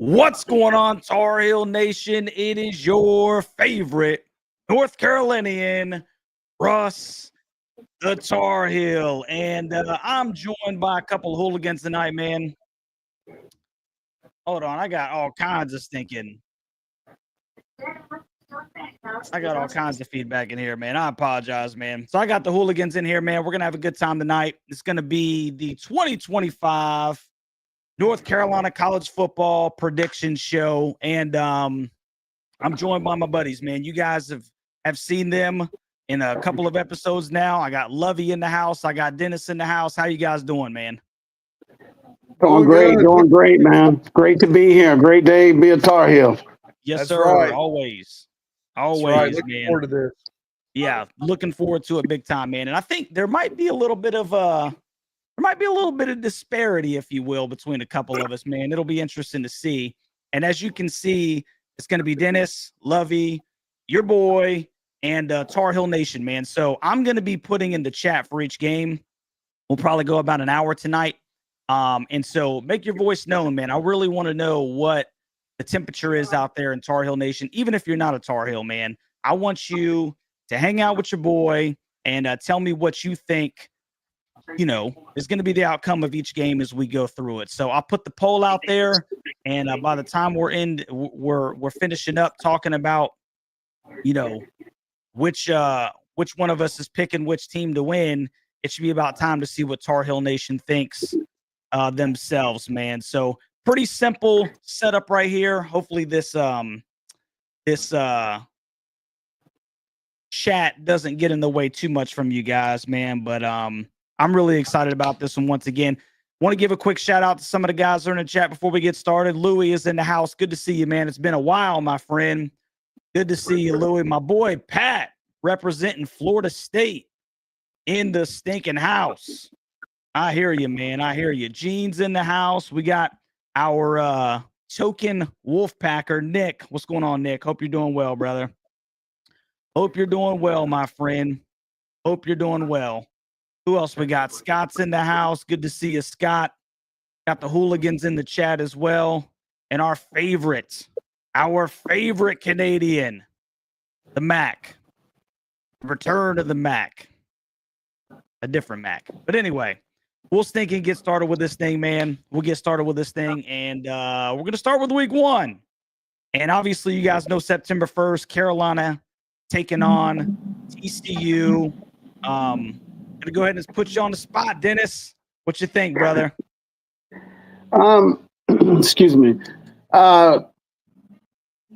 What's going on, Tar Heel Nation? It is your favorite North Carolinian, Russ, the Tar Heel. And I'm joined by a couple of hooligans tonight, man. Hold on, I got all kinds of stinking. I got all kinds of feedback in here, man. I apologize, man. So I got the hooligans in here, man. We're going to have a good time tonight. It's going to be the 2025 North Carolina college football prediction show. And I'm joined by my buddies, man. You guys have seen them in a couple of episodes now. I got Lovey in the house. I got Dennis in the house. How you guys doing, man? Doing great, man. It's great to be here. Great day, be a Tar Heel. Yes, That's sir. right. Always, That's right. Looking man. forward to this. Yeah, looking forward to it big time, man. And I think there might be a little bit of disparity, if you will, between a couple of us, man. It'll be interesting to see. And as you can see, it's going to be Dennis, Lovey, your boy, and Tar Heel Nation, man. So I'm going to be putting in the chat for each game. We'll probably go about an hour tonight. And so make your voice known, man. I really want to know what the temperature is out there in Tar Heel Nation, even if you're not a Tar Heel, man. I want you to hang out with your boy and tell me what you think, you know, is going to be the outcome of each game as we go through it. So I'll put the poll out there, and by the time we're finishing up talking about, you know, which one of us is picking which team to win, it should be about time to see what Tar Heel Nation thinks themselves, man. So pretty simple setup right here. Hopefully this chat doesn't get in the way too much from you guys, man. But I'm really excited about this one once again. Want to give a quick shout out to some of the guys that are in the chat before we get started. Louis is in the house. Good to see you, man. It's been a while, my friend. Good to see you, Louis. My boy Pat, representing Florida State in the stinking house. I hear you, man. I hear you. Gene's in the house. We got our token Wolfpacker, Nick. What's going on, Nick? Hope you're doing well, brother. Hope you're doing well, my friend. Hope you're doing well. Who else we got? Scott's in the house. Good to see you, Scott. Got the Hooligans in the chat as well. And our favorite Canadian, the Mac. Return of the Mac. A different Mac. But anyway, we'll stink and get started with this thing, man. We'll get started with this thing. And we're going to start with week 1. And obviously, you guys know September 1st, Carolina taking on TCU. Gonna go ahead and put you on the spot, Dennis. What you think, brother? Excuse me.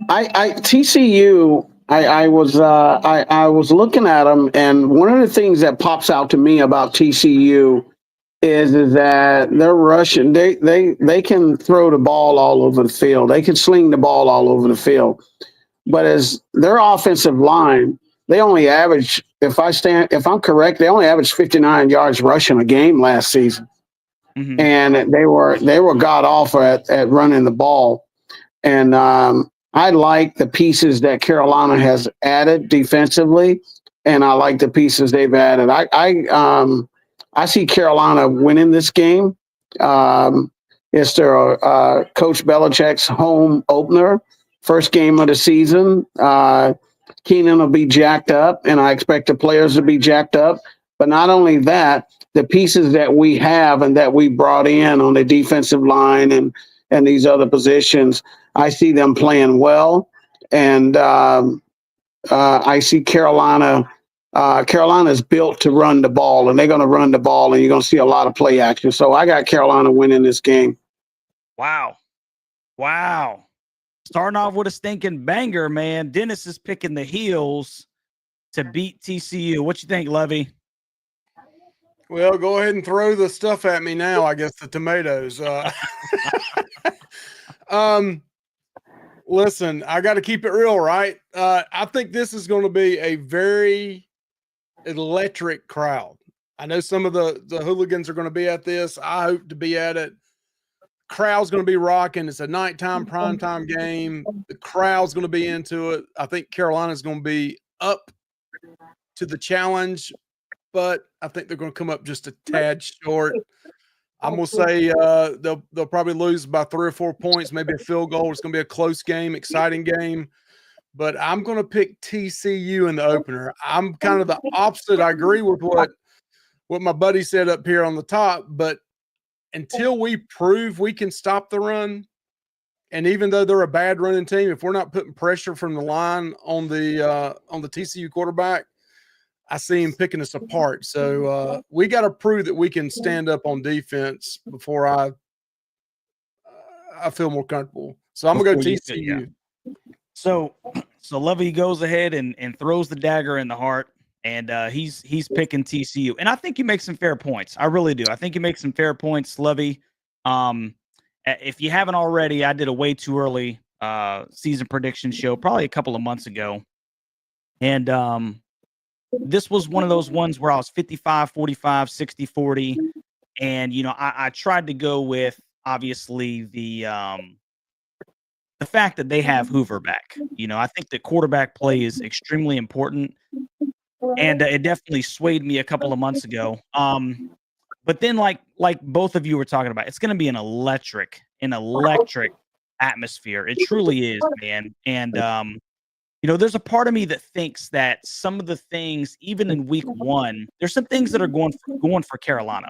TCU. I was looking at them, and one of the things that pops out to me about TCU is that they're rushing. They can throw the ball all over the field. They can sling the ball all over the field. But as their offensive line, they only average, if I'm correct, they only averaged 59 yards rushing a game last season. Mm-hmm. And they were god awful at running the ball. And I like the pieces that Carolina has added defensively, and I like the pieces they've added. I see Carolina winning this game. It's their Coach Belichick's home opener, first game of the season. Keenan will be jacked up, and I expect the players to be jacked up. But not only that, the pieces that we have and that we brought in on the defensive line and these other positions, I see them playing well. And I see Carolina. Carolina's built to run the ball, and they're going to run the ball, and you're going to see a lot of play action. So I got Carolina winning this game. Wow. Starting off with a stinking banger, man. Dennis is picking the Heels to beat TCU. What you think, Lovey? Well, go ahead and throw the stuff at me now, I guess, the tomatoes. Listen, I got to keep it real, right? I think this is going to be a very electric crowd. I know some of the Hooligans are going to be at this. I hope to be at it. Crowd's going to be rocking. It's a nighttime primetime game. The crowd's going to be into it. I think Carolina's going to be up to the challenge, but I think they're going to come up just a tad short. I'm going to say they'll probably lose by 3 or 4 points, maybe a field goal. It's going to be a close game, exciting game. But I'm going to pick TCU in the opener. I'm kind of the opposite. I agree with what my buddy said up here on the top, but until we prove we can stop the run, and even though they're a bad running team, if we're not putting pressure from the line on the TCU quarterback, I see him picking us apart. So we got to prove that we can stand up on defense before I feel more comfortable. So I'm gonna go TCU. So Lovey goes ahead and throws the dagger in the heart. And he's picking TCU. And I think he makes some fair points. I really do. I think he makes some fair points, Lovey. If you haven't already, I did a way too early season prediction show probably a couple of months ago. And this was one of those ones where I was 55, 45, 60, 40. And, I tried to go with, obviously, the fact that they have Hoover back. I think that quarterback play is extremely important. And it definitely swayed me a couple of months ago. But then like both of you were talking about, it's going to be an electric atmosphere. It truly is, man. And, there's a part of me that thinks that some of the things, even in week 1, there's some things that are going for Carolina.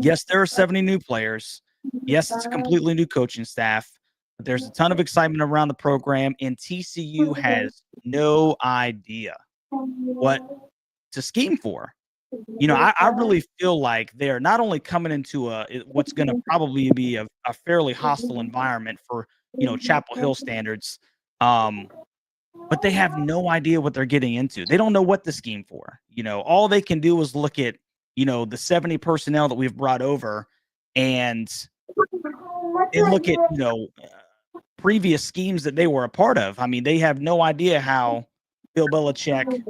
Yes, there are 70 new players. Yes, it's a completely new coaching staff. But there's a ton of excitement around the program, and TCU has no idea what to scheme for. I really feel like they're not only coming into what's going to probably be a fairly hostile environment for Chapel Hill standards, but they have no idea what they're getting into. They don't know what to scheme for. All they can do is look at, the 70 personnel that we've brought over, and they look at, previous schemes that they were a part of. I mean, they have no idea how Bill Belichick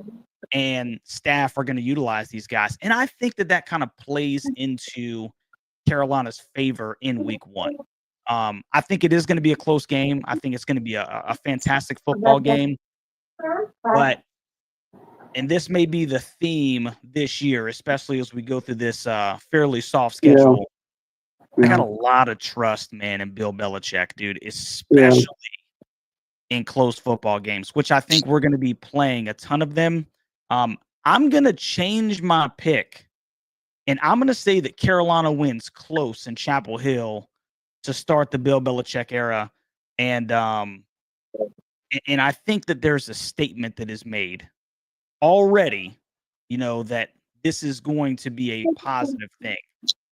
and staff are going to utilize these guys. And I think that kind of plays into Carolina's favor in week 1. I think it is going to be a close game. I think it's going to be a fantastic football game. But, and this may be the theme this year, especially as we go through this fairly soft schedule. I got a lot of trust, man, in Bill Belichick, dude, especially in close football games, which I think we're going to be playing a ton of them. I'm going to change my pick, and I'm going to say that Carolina wins close in Chapel Hill to start the Bill Belichick era. And I think that there's a statement that is made already, that this is going to be a positive thing.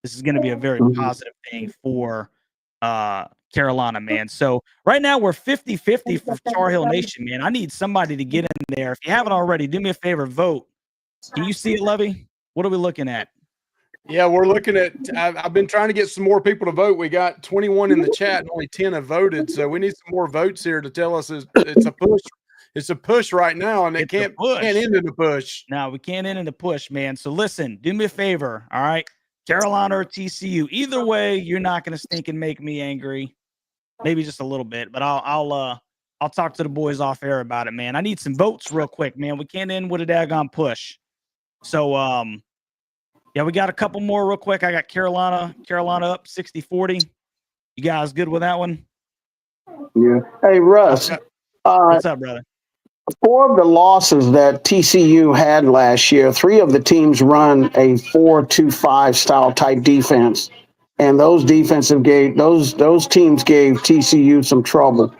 This is going to be a very positive thing for Carolina, man. So right now we're 50-50 for Tar Heel Nation, man. I need somebody to get in there. If you haven't already, do me a favor, vote. Can you see it, Lovey? What are we looking at? Yeah, we're looking at I've been trying to get some more people to vote. We got 21 in the chat and only 10 have voted. So we need some more votes here to tell us it's a push. It's a push right now, and it can't end in a push. No, we can't end in a push, man. So listen, do me a favor, all right? Carolina or TCU. Either way, you're not going to stink and make me angry. Maybe just a little bit, but I'll talk to the boys off air about it, man. I need some votes real quick, man. We can't end with a daggone push. So, yeah, we got a couple more real quick. I got Carolina up 60-40. You guys good with that one? Yeah. Hey, Russ. What's up, brother? 4 of the losses that TCU had last year, 3 of the teams run a 4-2-5 style type defense. And those teams gave TCU some trouble.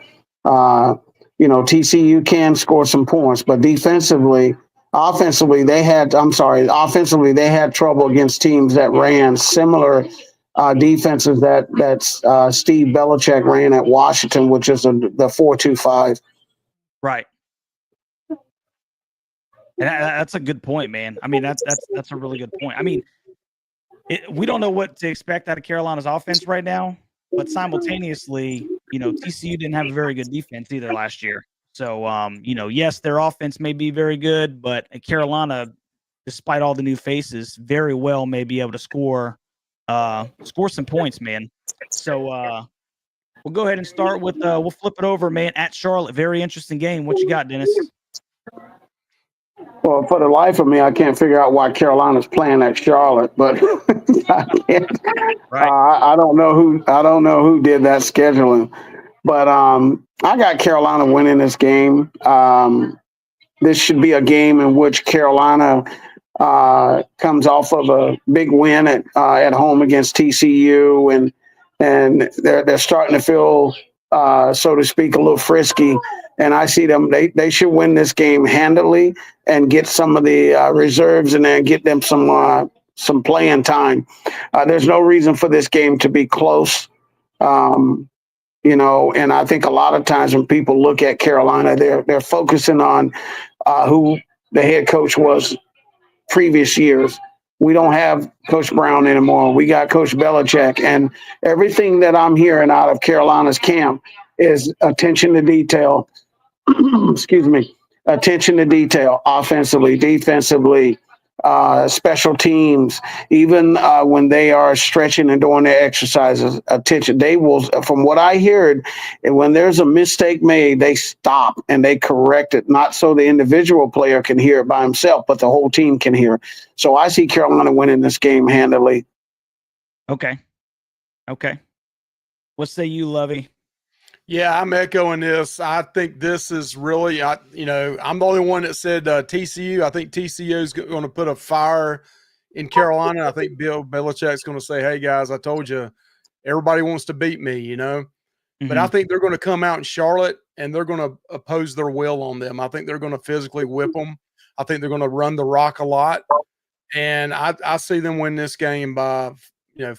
TCU can score some points, but offensively they had trouble against teams that ran similar defenses that Steve Belichick ran at Washington, which is the 4-2-5. Right. And that's a good point, man. I mean, that's a really good point. I mean, we don't know what to expect out of Carolina's offense right now, but simultaneously, TCU didn't have a very good defense either last year. So, yes, their offense may be very good, but Carolina, despite all the new faces, very well may be able to score some points, man. So, we'll go ahead and start with we'll flip it over, man, at Charlotte. Very interesting game. What you got, Dennis? Well, for the life of me, I can't figure out why Carolina's playing at Charlotte, but I can't. I don't know who did that scheduling, but I got Carolina winning this game. This should be a game in which Carolina comes off of a big win at home against TCU, and they're starting to feel, so to speak, a little frisky. And I see them; they should win this game handily and get some of the reserves in there and get them some playing time. There's no reason for this game to be close, and I think a lot of times when people look at Carolina, they're focusing on who the head coach was previous years. We don't have Coach Brown anymore. We got Coach Belichick, and everything that I'm hearing out of Carolina's camp is attention to detail. Excuse me. Attention to detail, offensively, defensively, special teams, even when they are stretching and doing their exercises, attention. They will, from what I heard, when there's a mistake made, they stop and they correct it, not so the individual player can hear it by himself, but the whole team can hear it. So I see Carolina winning this game handily. Okay. What say you, Lovey? Yeah, I'm echoing this. I think this is really, I'm the only one that said TCU. I think TCU is going to put a fire in Carolina. I think Bill Belichick's going to say, hey, guys, I told you, everybody wants to beat me, But I think they're going to come out in Charlotte, and they're going to oppose their will on them. I think they're going to physically whip them. I think they're going to run the rock a lot. And I see them win this game by,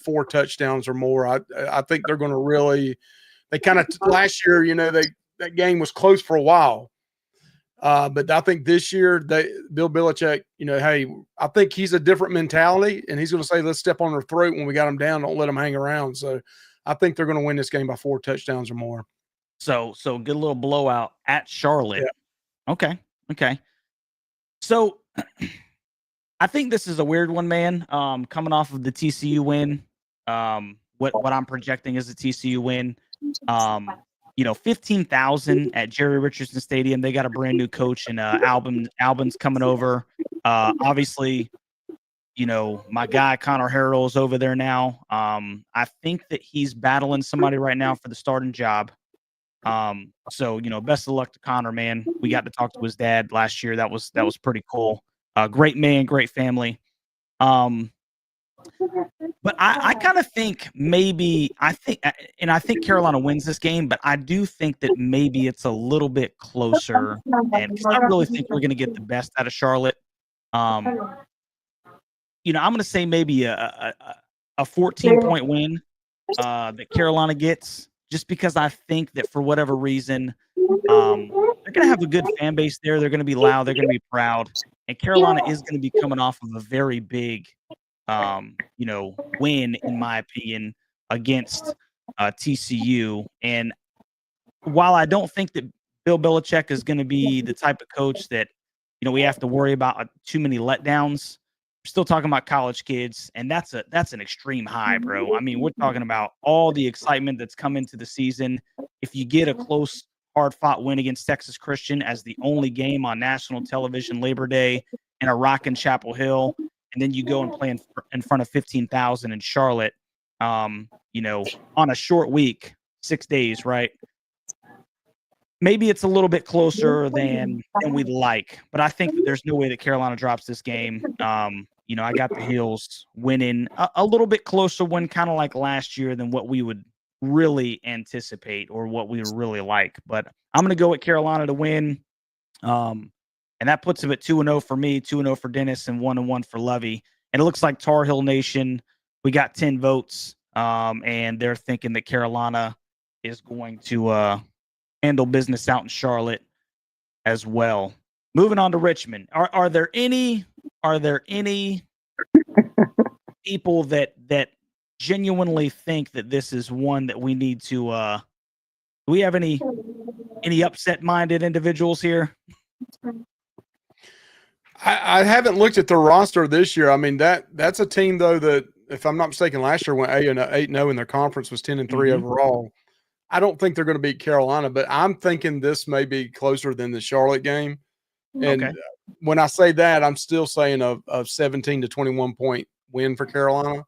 4 touchdowns or more. I think they're going to really – they kind of last year, that game was close for a while, But I think this year, Bill Belichick, hey, I think he's a different mentality, and he's going to say, let's step on their throat when we got them down. Don't let them hang around. So I think they're going to win this game by 4 touchdowns or more. So good little blowout at Charlotte. Yeah. Okay. So I think this is a weird one, man. Coming off of the TCU win, what I'm projecting is a TCU win. 15,000 at Jerry Richardson Stadium. They got a brand new coach, and Albin's coming over. Obviously, my guy Connor Harrell's over there now. I think that he's battling somebody right now for the starting job. So best of luck to Connor, man. We got to talk to his dad last year. That was pretty cool. Great man, great family. But I kind of think I think Carolina wins this game, but I do think that maybe it's a little bit closer, and because I really think we're going to get the best out of Charlotte. I'm going to say maybe a 14-point win that Carolina gets, just because I think that for whatever reason, they're going to have a good fan base there. They're going to be loud. They're going to be proud, and Carolina is going to be coming off of a very big win, in my opinion, against TCU. And while I don't think that Bill Belichick is going to be the type of coach that, we have to worry about too many letdowns, we're still talking about college kids, and that's an extreme high, bro. I mean, we're talking about all the excitement that's come into the season. If you get a close, hard-fought win against Texas Christian as the only game on national television Labor Day in a rockin' Chapel Hill, and then you go and play in front of 15,000 in Charlotte, on a short week, 6 days, right? Maybe it's a little bit closer than we'd like, but I think that there's no way that Carolina drops this game. I got the Heels winning a little bit closer one, kind of like last year, than what we would really anticipate or what we would really like. But I'm going to go with Carolina to win. And that puts him at 2-0 for me, 2-0 for Dennis, and 1-1 for Lovey. And it looks like Tar Heel Nation, we got 10 votes, and they're thinking that Carolina is going to handle business out in Charlotte as well. Moving on to Richmond. Are there any people that genuinely think that this is one that we need to? Do we have any upset-minded individuals here? I haven't looked at the roster this year. I mean, that's a team, though, that, if I'm not mistaken, last year went 8-0 in their conference, was 10-3 overall. I don't think they're going to beat Carolina, but I'm thinking this may be closer than the Charlotte game. And when I say that, I'm still saying a 17 to 21 point win for Carolina.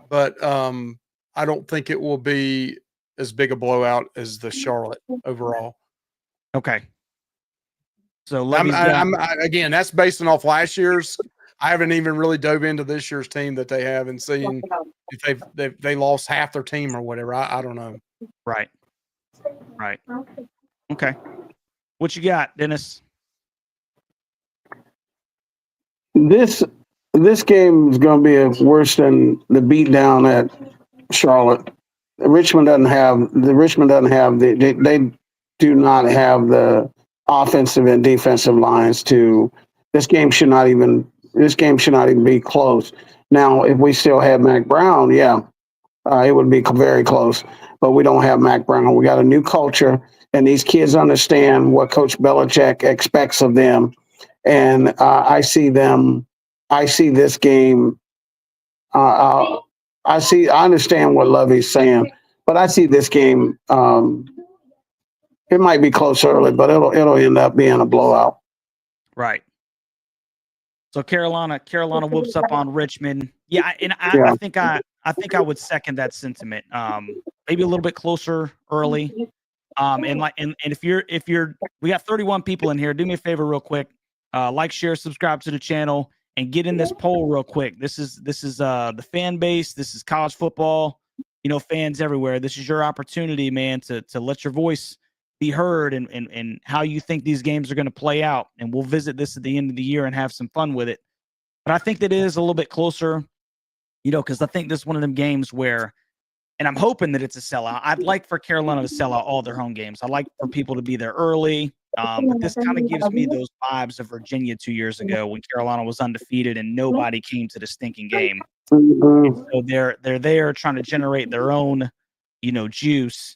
But I don't think it will be as big a blowout as the Charlotte overall. Okay. So again, that's based off last year's. I haven't even really dove into this year's team that they have and seen if they lost half their team or whatever. I don't know. Right. Okay. What you got, Dennis? This game is going to be worse than the beatdown at Charlotte. Richmond doesn't have they do not have the offensive and defensive lines to. This game should not even be close. Now, if we still had Mac Brown, it would be very close. But we don't have Mac Brown. We got a new culture, and these kids understand what Coach Belichick expects of them. And I see this game. I understand what Lovey's saying, but I see this game. It might be close early, but it'll end up being a blowout. Right. So Carolina whoops up on Richmond. Yeah, and I think I would second that sentiment. Maybe a little bit closer early. And if you're we got 31 people in here. Do me a favor real quick. Like, share, subscribe to the channel, and get in this poll real quick. This is the fan base. This is college football, fans everywhere. This is your opportunity, man, to let your voice be heard and how you think these games are going to play out. And we'll visit this at the end of the year and have some fun with it. But I think that it is a little bit closer, because I think this is one of them games where, and I'm hoping that it's a sellout. I'd like for Carolina to sell out all their home games. I'd like for people to be there early. But this kind of gives me those vibes of Virginia 2 years ago when Carolina was undefeated and nobody came to the stinking game. And Mhm. so they're there trying to generate their own, juice.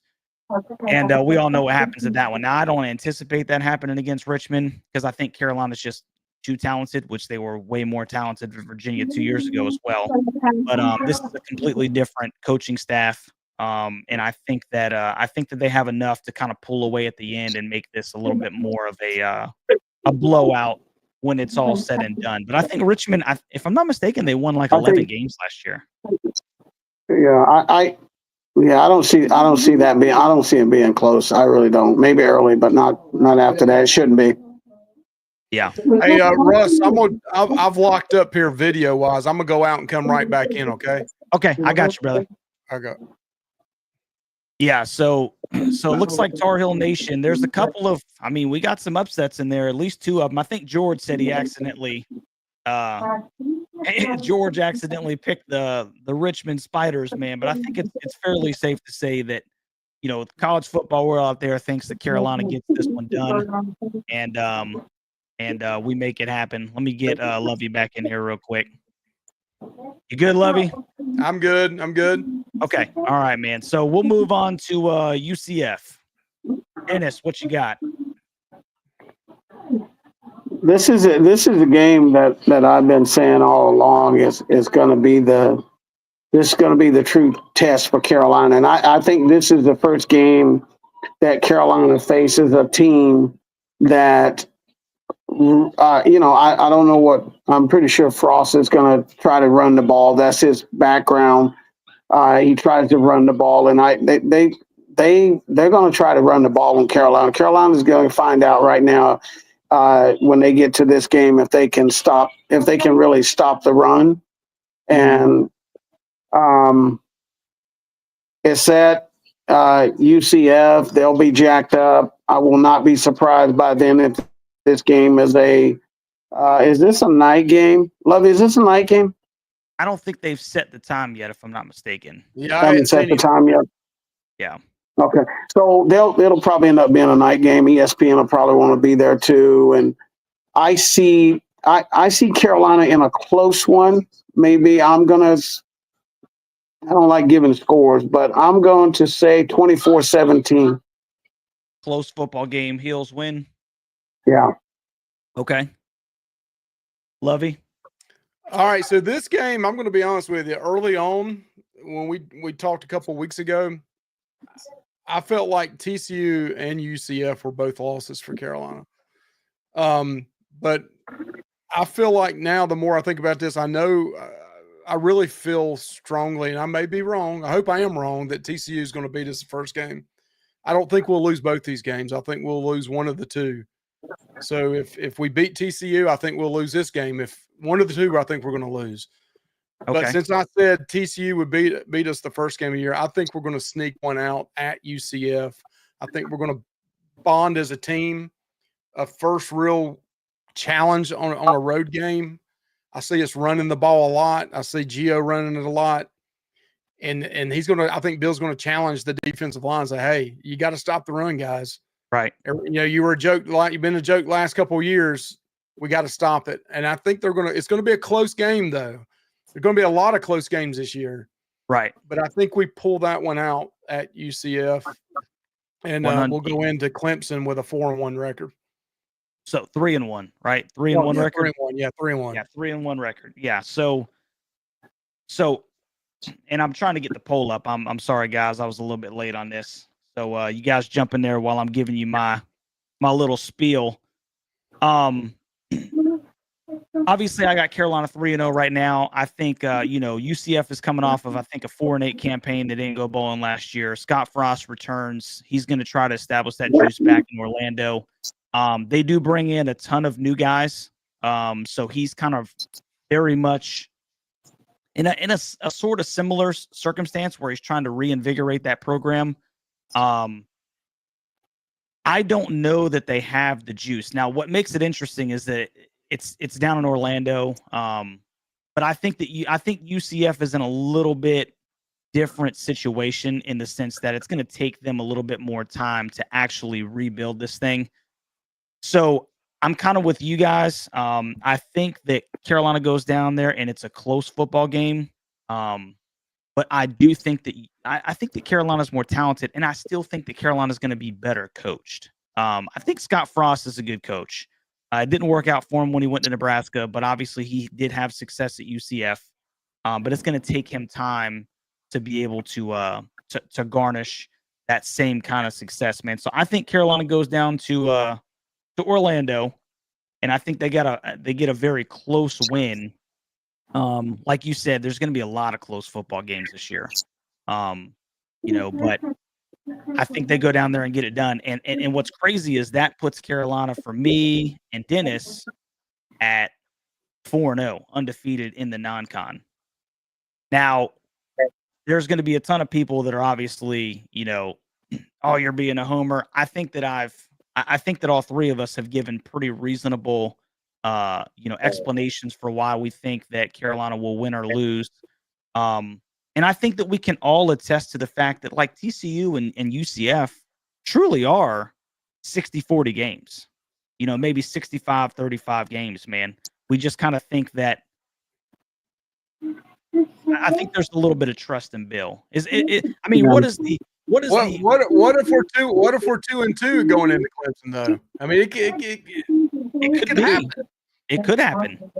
And we all know what happens at that one. Now, I don't anticipate that happening against Richmond because I think Carolina's just too talented, which they were way more talented than Virginia 2 years ago as well. But this is a completely different coaching staff. And I think that they have enough to kind of pull away at the end and make this a little bit more of a blowout when it's all said and done. But I think Richmond, if I'm not mistaken, they won like I 11 think, games last year. yeah, I don't see I don't see it being close. I really don't. Maybe early, but not after that. It shouldn't be. Yeah. Hey, Russ, I've locked up here video wise. I'm gonna go out and come right back in. Okay. Okay, I got you, brother. I got. Yeah, so it looks like Tar Heel Nation. There's a couple of, we got some upsets in there, at least two of them. I think George said he accidentally George accidentally picked the Richmond Spiders, man. But I think it's fairly safe to say that, the college football world out there thinks that Carolina gets this one done, and we make it happen. Let me get Lovey back in here real quick. You good, Lovey? I'm good. Okay. All right, man. So we'll move on to UCF. Dennis, what you got? This is a game that I've been saying all along is going to be the true test for Carolina, and I think this is the first game that Carolina faces a team that. I don't know what. I'm pretty sure Frost is going to try to run the ball. That's his background. He tries to run the ball, and they're going to try to run the ball in Carolina. Carolina's going to find out right now when they get to this game if they can really stop the run. And it's at UCF. They'll be jacked up. I will not be surprised by then if this game is is this a night game? Lovey, is this a night game? I don't think they've set the time yet, if I'm not mistaken. Yeah, I haven't set the time yet. Yeah. Okay, so it'll probably end up being a night game. ESPN will probably want to be there too, and I see Carolina in a close one. Maybe I don't like giving scores, but I'm going to say 24-17. Close football game. Heels win. Yeah. Okay. Lovey? All right. So this game, I'm going to be honest with you. Early on, when we talked a couple of weeks ago, I felt like TCU and UCF were both losses for Carolina. But I feel like now, the more I think about this, I know I really feel strongly, and I may be wrong. I hope I am wrong, that TCU is going to beat us the first game. I don't think we'll lose both these games. I think we'll lose one of the two. So if we beat TCU, I think we'll lose this game. If one of the two, I think we're going to lose. Okay. But since I said TCU would beat us the first game of the year, I think we're going to sneak one out at UCF. I think we're going to bond as a team. A first real challenge on a road game. I see us running the ball a lot. I see Gio running it a lot. And he's going to – I think Bill's going to challenge the defensive line and say, hey, you got to stop the run, guys. Right. You were a joke. You've been a joke last couple of years. We got to stop it. And I think it's going to be a close game, though. There's going to be a lot of close games this year. Right. But I think we pull that one out at UCF, and we'll go into Clemson with a 4-1 record. So 3-1, right? 3-1 record. 3-1. Yeah, 3-1. Yeah, 3-1 record. Yeah. So, and I'm trying to get the poll up. I'm sorry, guys. I was a little bit late on this. So you guys jump in there while I'm giving you my little spiel. Obviously, I got Carolina 3-0 right now. I think UCF is coming off of, I think, a 4-8 campaign that didn't go bowling last year. Scott Frost returns. He's going to try to establish that juice back in Orlando. They do bring in a ton of new guys. So he's kind of very much in a sort of similar circumstance where he's trying to reinvigorate that program. I don't know that they have the juice. Now, what makes it interesting is that it's down in Orlando. But I think UCF is in a little bit different situation in the sense that it's going to take them a little bit more time to actually rebuild this thing. So I'm kind of with you guys. I think that Carolina goes down there and it's a close football game. But I do think that I think that Carolina's more talented, and I still think that Carolina's going to be better coached. I think Scott Frost is a good coach. It didn't work out for him when he went to Nebraska, but obviously he did have success at UCF. But it's going to take him time to be able to garnish that same kind of success, man. So I think Carolina goes down to Orlando, and I think they get a very close win. Like you said, there's going to be a lot of close football games this year. But I think they go down there and get it done. And what's crazy is that puts Carolina, for me and Dennis, at 4-0, undefeated in the non-con. Now, there's going to be a ton of people that are obviously, oh, you're being a homer. I think that I think that all three of us have given pretty reasonable explanations for why we think that Carolina will win or lose. And I think that we can all attest to the fact that, like, TCU and UCF truly are 60-40 games, maybe 65-35 games, man. We just kind of think that. I think there's a little bit of trust in Bill. What if we're 2-2 going into Clemson, though? I mean, it could happen. It could happen.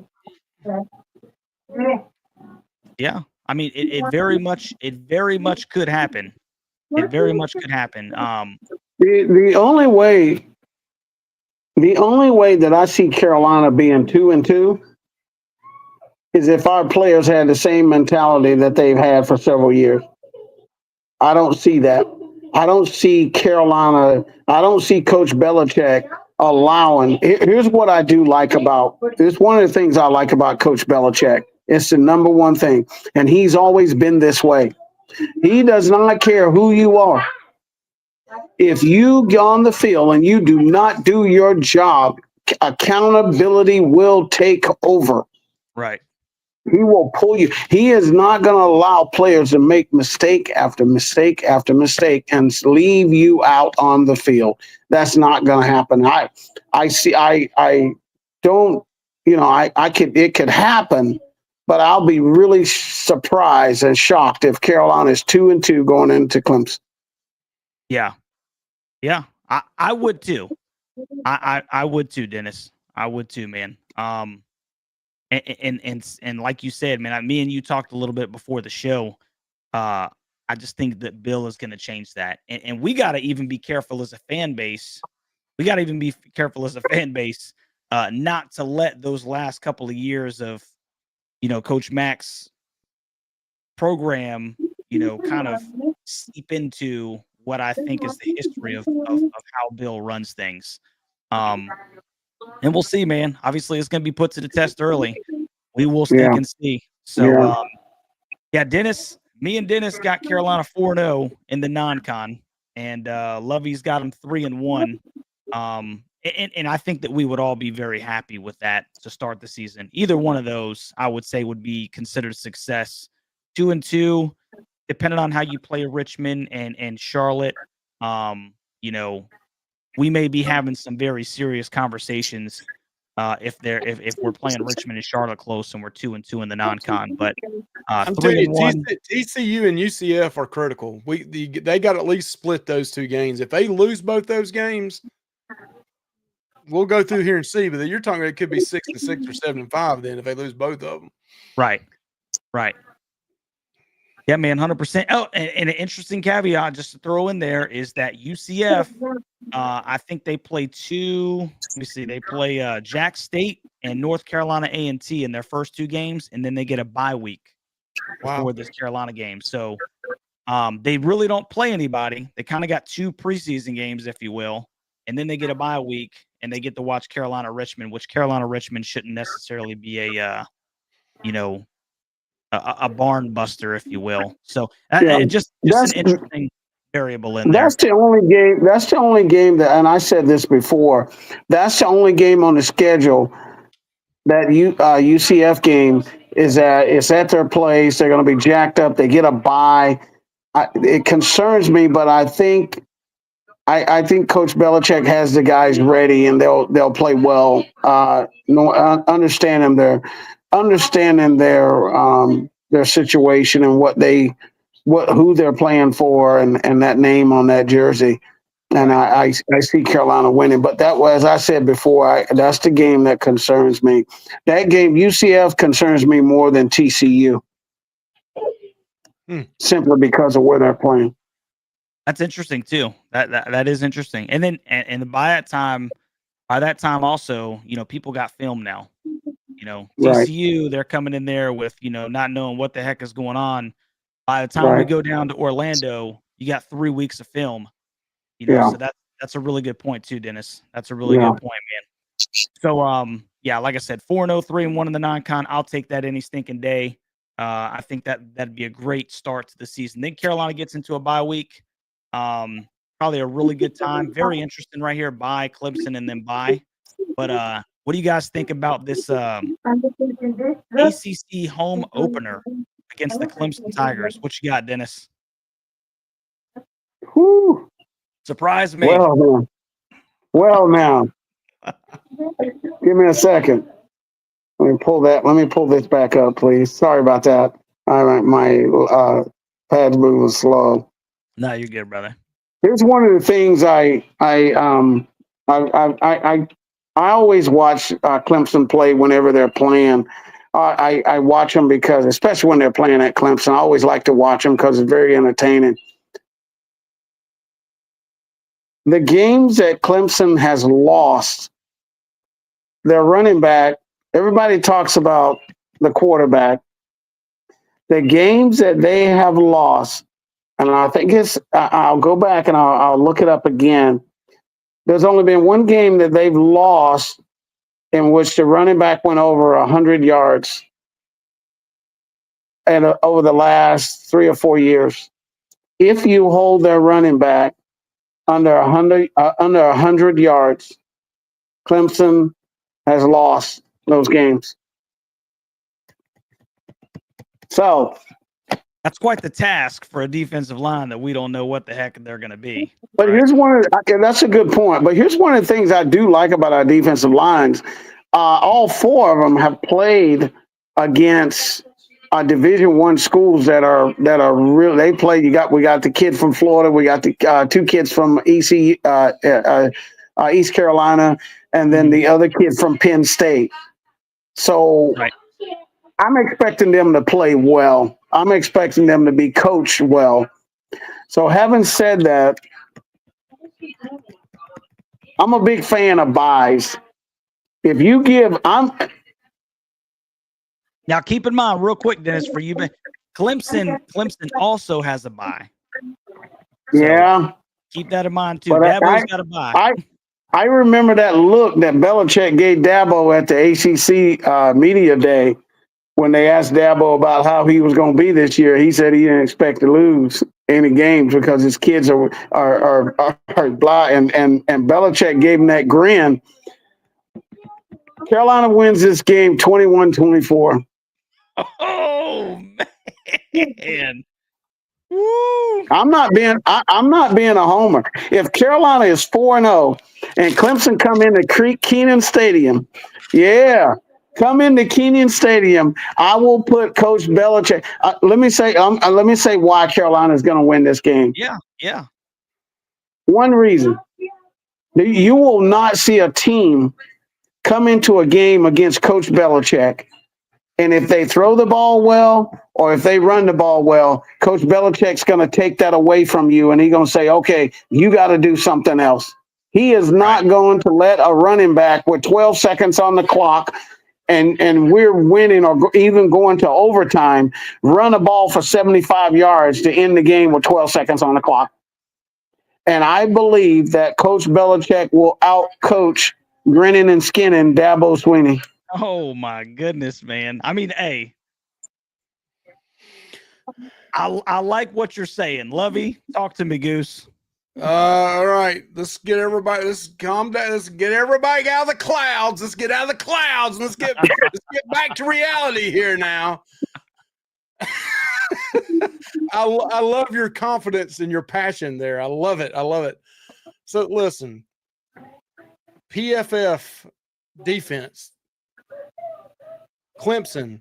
Yeah. I mean, it very much could happen. It very much could happen. The only way that I see Carolina being 2-2 is if our players had the same mentality that they've had for several years. I don't see that. I don't see Carolina. I don't see Coach Belichick allowing. Here's what I do like about. It's one of the things I like about Coach Belichick. It's the number one thing, and he's always been this way. He does not care who you are. If you get on the field and you do not do your job, accountability will take over. Right. He will pull you. He is not going to allow players to make mistake after mistake after mistake and leave you out on the field. That's not going to happen. I don't, it could happen, but I'll be really surprised and shocked if Carolina is 2-2 going into Clemson. Yeah. Yeah. I would too. I would too, Dennis. I would too, man. And like you said, man, me and you talked a little bit before the show. I just think that Bill is going to change that. And we got to even be careful as a fan base. Not to let those last couple of years of, Coach Mack's program, kind of seep into what I think is the history of how Bill runs things. And we'll see, man. Obviously, it's going to be put to the test early. We will stick and see. So, Dennis, me and Dennis got Carolina 4-0 in the non-con, and Lovey's got them 3-1. And I think that we would all be very happy with that to start the season. Either one of those, I would say, would be considered success. 2-2, depending on how you play Richmond and Charlotte. We may be having some very serious conversations if we're playing Richmond and Charlotte close and we're 2-2 in the non-con. But I'm telling you, TCU and UCF are critical. They got to at least split those two games. If they lose both those games, we'll go through here and see. But you're talking it could be 6-6 or 7-5 then if they lose both of them. Right. Yeah, man, 100%. Oh, and an interesting caveat just to throw in there is that UCF, I think they play they play Jack State and North Carolina A&T in their first two games, and then they get a bye week before this Carolina game. So they really don't play anybody. They kind of got two preseason games, if you will, and then they get a bye week, and they get to watch Carolina Richmond, which Carolina Richmond shouldn't necessarily be a barn buster, if you will. So just an interesting variable in there. That's the only game that, and I said this before, that's the only game on the schedule that UCF game is at their place. They're going to be jacked up. They get a bye. It concerns me, but I think I think Coach Belichick has the guys ready, and they'll play well. Understanding their situation and who they're playing for, and that name on that jersey. And I see Carolina winning, but that was, as I said before, that's the game that concerns me. That game, UCF, concerns me more than TCU, simply because of where they're playing. That's interesting too. That is interesting. And then and by that time also, people got film now. Right. TCU, they're coming in there with, not knowing what the heck is going on. By the time we go down to Orlando, you got 3 weeks of film. So that's a really good point too, Dennis. That's a really good point, man. So like I said, 4-0, 3-1 in the non-con. I'll take that any stinking day. I think that'd be a great start to the season. Then Carolina gets into a bye week. Probably a really good time. Very interesting right here. Bye Clemson and then bye. But what do you guys think about this ACC home opener against the Clemson Tigers? What you got, Dennis? Whew. Surprise me. Well, now. Give me a second. Let me pull this back up, please. Sorry about that. My pad's moving slow. No, you're good, brother. Here's one of the things I always watch Clemson play whenever they're playing. I watch them because, especially when they're playing at Clemson, I always like to watch them because it's very entertaining. The games that Clemson has lost, their running back, everybody talks about the quarterback. The games that they have lost, and I think I'll go back and I'll look it up again. There's only been one game that they've lost in which the running back went over 100 yards and over the last 3 or 4 years. If you hold their running back under 100 yards, Clemson has lost those games. So that's quite the task for a defensive line that we don't know what the heck they're going to be. But right? That's a good point. But here's one of the things I do like about our defensive lines. All 4 of them have played against Division I schools that are real. They play. We got the kid from Florida. We got the 2 kids from East Carolina, and then the other kid from Penn State. So I'm expecting them to play well. I'm expecting them to be coached well. So having said that, I'm a big fan of buys. If you give, now keep in mind, real quick, Dennis, for you, Clemson also has a bye. So keep that in mind too. Dabo's got a bye. I remember that look that Belichick gave Dabo at the ACC media day when they asked Dabo about how he was going to be this year. He said he didn't expect to lose any games because his kids are blah, and Belichick gave him that grin. Carolina wins this game 21-24. Oh man. Woo. I'm not being a homer. If Carolina is 4-0 and Clemson come into Kenan Stadium, come into Kenan Stadium, I will put Coach Belichick. Let me say why Carolina is going to win this game. Yeah. One reason: you will not see a team come into a game against Coach Belichick, and if they throw the ball well or if they run the ball well, Coach Belichick's going to take that away from you, and he's going to say, okay, you got to do something else. He is not going to let a running back with 12 seconds on the clock and we're winning or even going to overtime, run a ball for 75 yards to end the game with 12 seconds on the clock. And I believe that Coach Belichick will out-coach grinning and skinning Dabo Swinney. Oh my goodness, man. I mean, hey, I like what you're saying. Lovey, talk to me, Goose. All right, let's calm down. Let's get everybody out of the clouds. Let's get out of the clouds. Let's get back to reality here now. I love your confidence and your passion there. I love it. So listen, PFF defense, Clemson,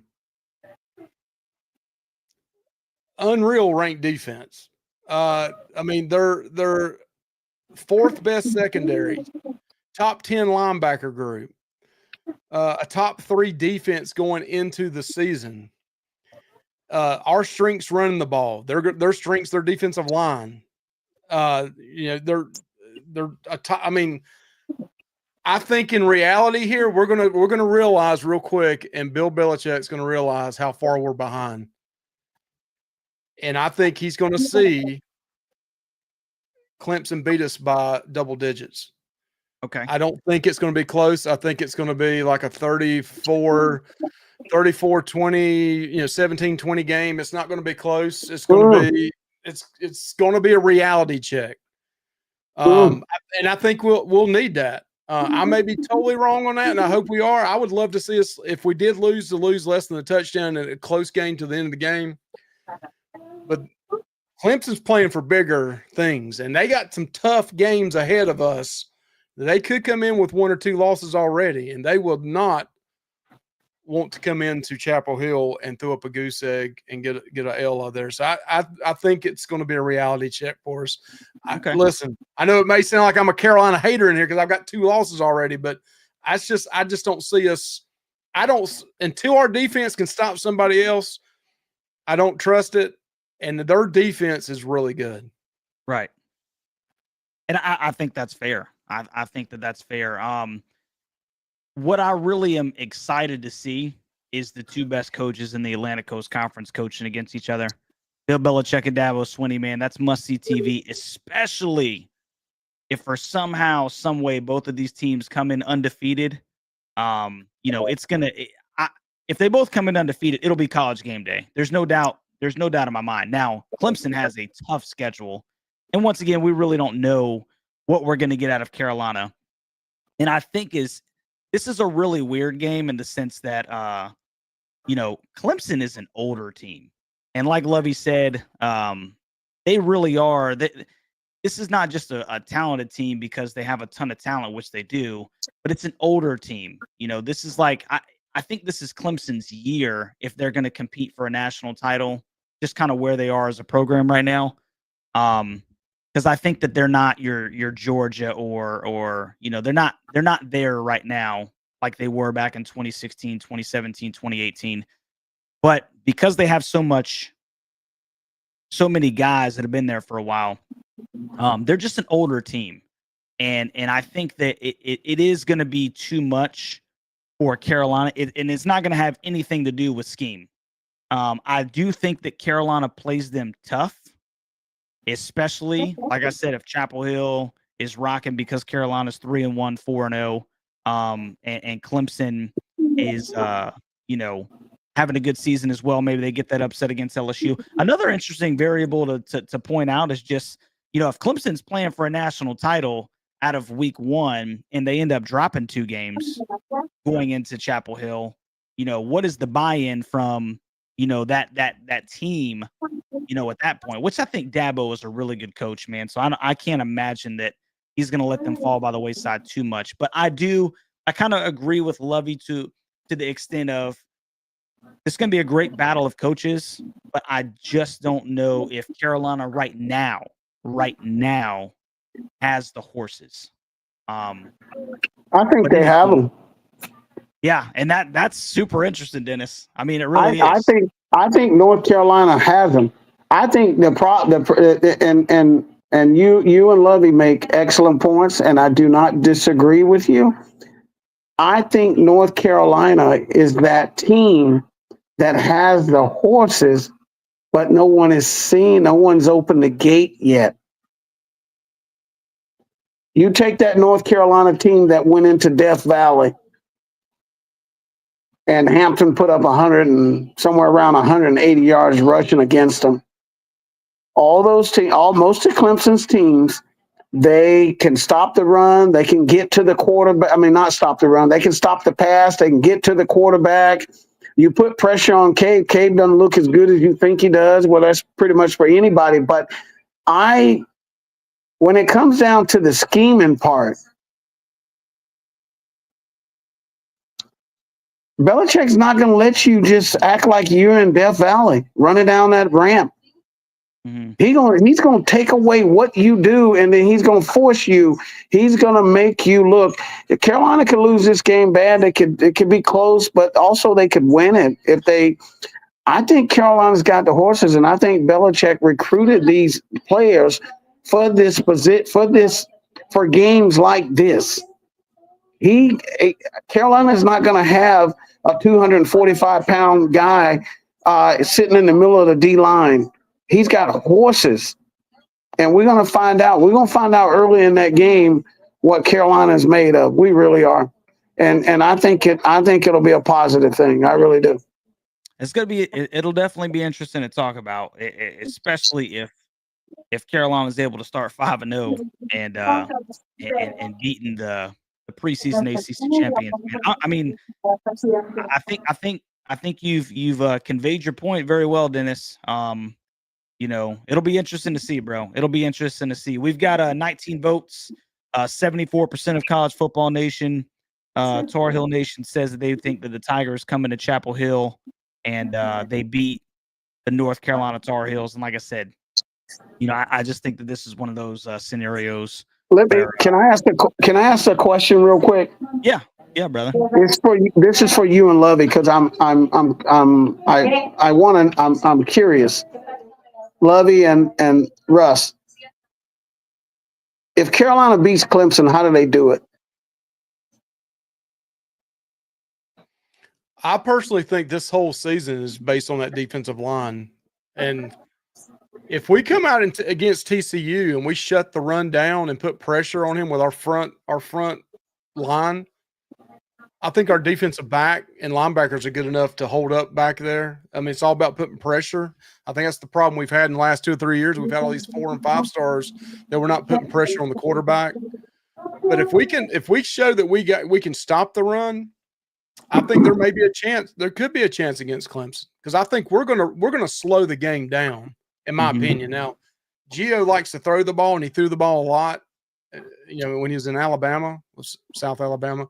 unreal ranked defense. I mean, they're fourth best secondary, top 10 linebacker group, a top 3 defense going into the season. Our strengths running the ball. Their strengths, their defensive line. They're I mean, I think in reality here, we're gonna realize real quick, and Bill Belichick's gonna realize how far we're behind. And I think he's gonna see Clemson beat us by double digits. Okay. I don't think it's going to be close. I think it's going to be like a 34-20, 17-20 game. It's not going to be close. It's going to be it's going to be a reality check. And I think we'll need that. I may be totally wrong on that, and I hope we are. I would love to see us, if we did lose, to lose less than a touchdown in a close game to the end of the game. But Clemson's playing for bigger things, and they got some tough games ahead of us. They could come in with 1 or 2 losses already, and they will not want to come into Chapel Hill and throw up a goose egg and get an L out there. So I think it's going to be a reality check for us. Okay. Listen, I know it may sound like I'm a Carolina hater in here because I've got 2 losses already, but I just don't see us. Until our defense can stop somebody else, I don't trust it. And their defense is really good. Right. And I think that's fair. I think that's fair. What I really am excited to see is the 2 best coaches in the Atlantic Coast Conference coaching against each other. Bill Belichick and Dabo Swinney, man, that's must-see TV, especially if for somehow, some way, both of these teams come in undefeated. It's going to – if they both come in undefeated, it'll be College game day. There's no doubt. There's no doubt in my mind. Now, Clemson has a tough schedule. And once again, we really don't know what we're going to get out of Carolina. And I think this is a really weird game in the sense that, Clemson is an older team. And like Lovey said, they really are. This is not just a talented team because they have a ton of talent, which they do, but it's an older team. This is like, I think this is Clemson's year if they're going to compete for a national title, just kind of where they are as a program right now. Because I think that they're not your Georgia or they're not there right now like they were back in 2016, 2017, 2018. But because they have so many guys that have been there for a while, they're just an older team. And I think that it is going to be too much for Carolina, and it's not going to have anything to do with scheme. I do think that Carolina plays them tough, especially, like I said, if Chapel Hill is rocking because Carolina's 3-1, 4-0, and Clemson is, having a good season as well. Maybe they get that upset against LSU. Another interesting variable to point out is just, if Clemson's playing for a national title out of week 1 and they end up dropping 2 games going into Chapel Hill, what is the buy-in from, that team, at that point, which I think Dabo is a really good coach, man. So I can't imagine that he's going to let them fall by the wayside too much. But I kind of agree with Lovey to the extent of it's going to be a great battle of coaches, but I just don't know if Carolina right now has the horses. I think they have them. Yeah, and that's super interesting, Dennis. I mean, it really is. I think North Carolina has them. I think and you and Lovey make excellent points, and I do not disagree with you. I think North Carolina is that team that has the horses, but no one's opened the gate yet. You take that North Carolina team that went into Death Valley, and Hampton put up 100 and somewhere around 180 yards rushing against them. All those teams, most of Clemson's teams, they can stop the run. They can get to the quarterback. I mean, not stop the run. They can stop the pass. They can get to the quarterback. You put pressure on Cade. Cade doesn't look as good as you think he does. Well, that's pretty much for anybody. But I when it comes down to the scheming part, Belichick's not going to let you just act like you're in Death Valley, running down that ramp. Mhm. He's gonna take away what you do, and then he's gonna force you. He's gonna make you look. If Carolina could lose this game bad, it could be close, but also they could win it if they. I think Carolina's got the horses, and I think Belichick recruited these players for for games like this. Carolina's not going to have a 245-pound guy sitting in the middle of the D line. He's got horses, and we're going to find out. We're going to find out early in that game what Carolina's made of. We really are, and I think it'll be a positive thing. I really do. It's gonna be. It'll definitely be interesting to talk about, especially if Carolina is able to start 5-0 and beating the preseason ACC champions. Man. I mean, I think you've conveyed your point very well, Dennis. It'll be interesting to see, bro. It'll be interesting to see. We've got 19 votes, 74% of College Football Nation, Tar Heel Nation says that they think that the Tigers come into Chapel Hill and they beat the North Carolina Tar Heels. And like I said, I just think that this is one of those scenarios. Can I ask a question real quick? Yeah, brother. This is for you and Lovey, because I'm curious. Lovey and Russ, if Carolina beats Clemson, how do they do it? I personally think this whole season is based on that defensive line. And if we come out against TCU and we shut the run down and put pressure on him with our front line, I think our defensive back and linebackers are good enough to hold up back there. I mean, it's all about putting pressure. I think that's the problem we've had in the last 2 or 3 years. We've had all these 4 and 5 stars that we're not putting pressure on the quarterback. But if we show that we can stop the run, I think there may be a chance. There could be a chance against Clemson, because I think we're gonna slow the game down, in my opinion. Now, Gio likes to throw the ball, and he threw the ball a lot, when he was in Alabama, South Alabama.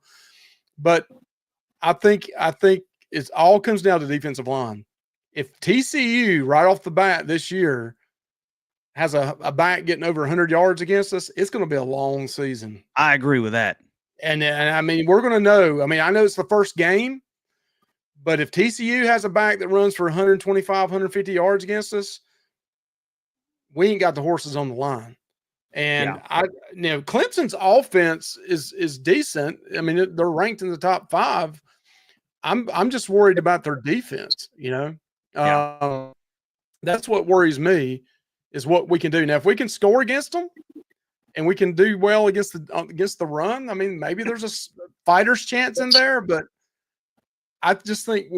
But I think it all comes down to defensive line. If TCU right off the bat this year has a back getting over 100 yards against us, it's going to be a long season. I agree with that. And I mean, we're going to know. I mean, I know it's the first game, but if TCU has a back that runs for 125, 150 yards against us, we ain't got the horses on the line. And Clemson's offense is decent. I mean, they're ranked in the top 5. I'm just worried about their defense. That's what worries me, is what we can do. Now, if we can score against them and we can do well against the run, I mean, maybe there's a fighter's chance in there. But I just think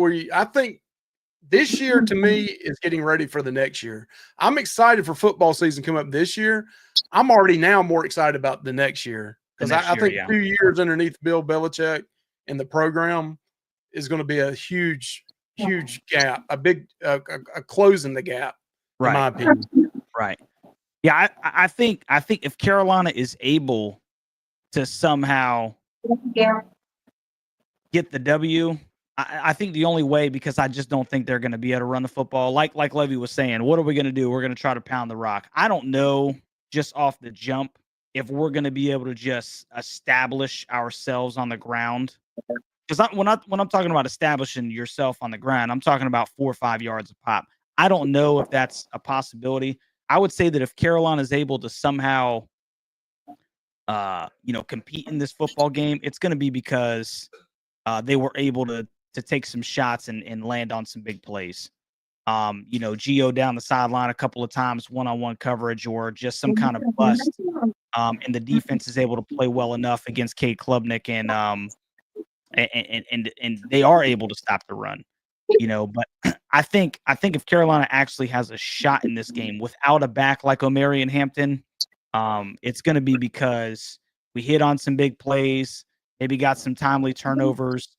this year, to me, is getting ready for the next year. I'm excited for football season coming up this year. I'm already now more excited about the next year, because I think 2 years underneath Bill Belichick and the program is going to be a huge gap, a closing the gap, in my opinion. Right. Yeah, I think if Carolina is able to somehow get the W, I think the only way, because I just don't think they're going to be able to run the football. Like Levy was saying, what are we going to do? We're going to try to pound the rock. I don't know, just off the jump, if we're going to be able to just establish ourselves on the ground. Because when I'm talking about establishing yourself on the ground, I'm talking about 4 or 5 yards a pop. I don't know if that's a possibility. I would say that if Carolina is able to somehow, compete in this football game, it's going to be because they were able to take some shots and land on some big plays. Gio down the sideline a couple of times, one-on-one coverage, or just some kind of bust. And the defense is able to play well enough against Cade Klubnik, and they are able to stop the run. But I think if Carolina actually has a shot in this game without a back like Omarion Hampton, it's going to be because we hit on some big plays, maybe got some timely turnovers.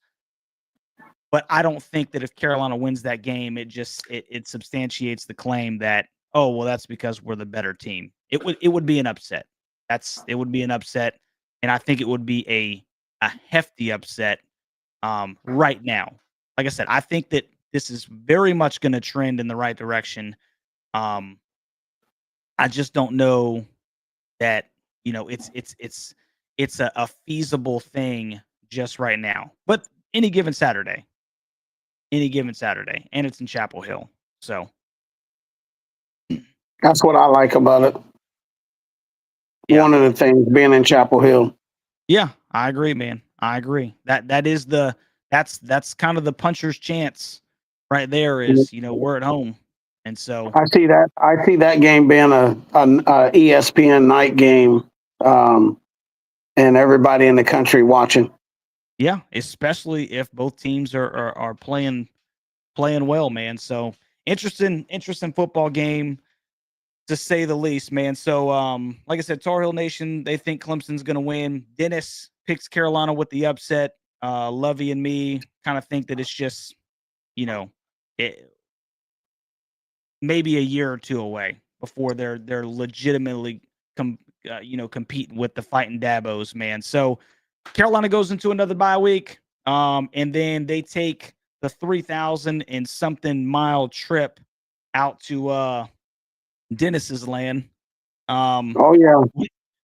But I don't think that if Carolina wins that game, it substantiates the claim that, oh, well, that's because we're the better team. It would be an upset. It would be an upset, and I think it would be a hefty upset right now. Like I said, I think that this is very much going to trend in the right direction. I just don't know that it's a feasible thing just right now. But any given Saturday, and it's in Chapel Hill, so That's what I like about it. yeah. One of the things being in Chapel Hill. Yeah, I agree, man. I agree. That's kind of the puncher's chance right there is, we're at home. And so I see that. I see that game being a ESPN night game, and everybody in the country watching. yeah, especially if both teams are playing well, man. So interesting football game to say the least, man. So like I said, Tar Heel Nation, they think Clemson's gonna win. Dennis picks Carolina with the upset. Lovey and me kind of think that it's just, maybe a year or two away before they're legitimately competing with the fighting Dabos, man. So Carolina goes into another bye week, and then they take the 3,000 and something mile trip out to Dennis's land. Oh yeah.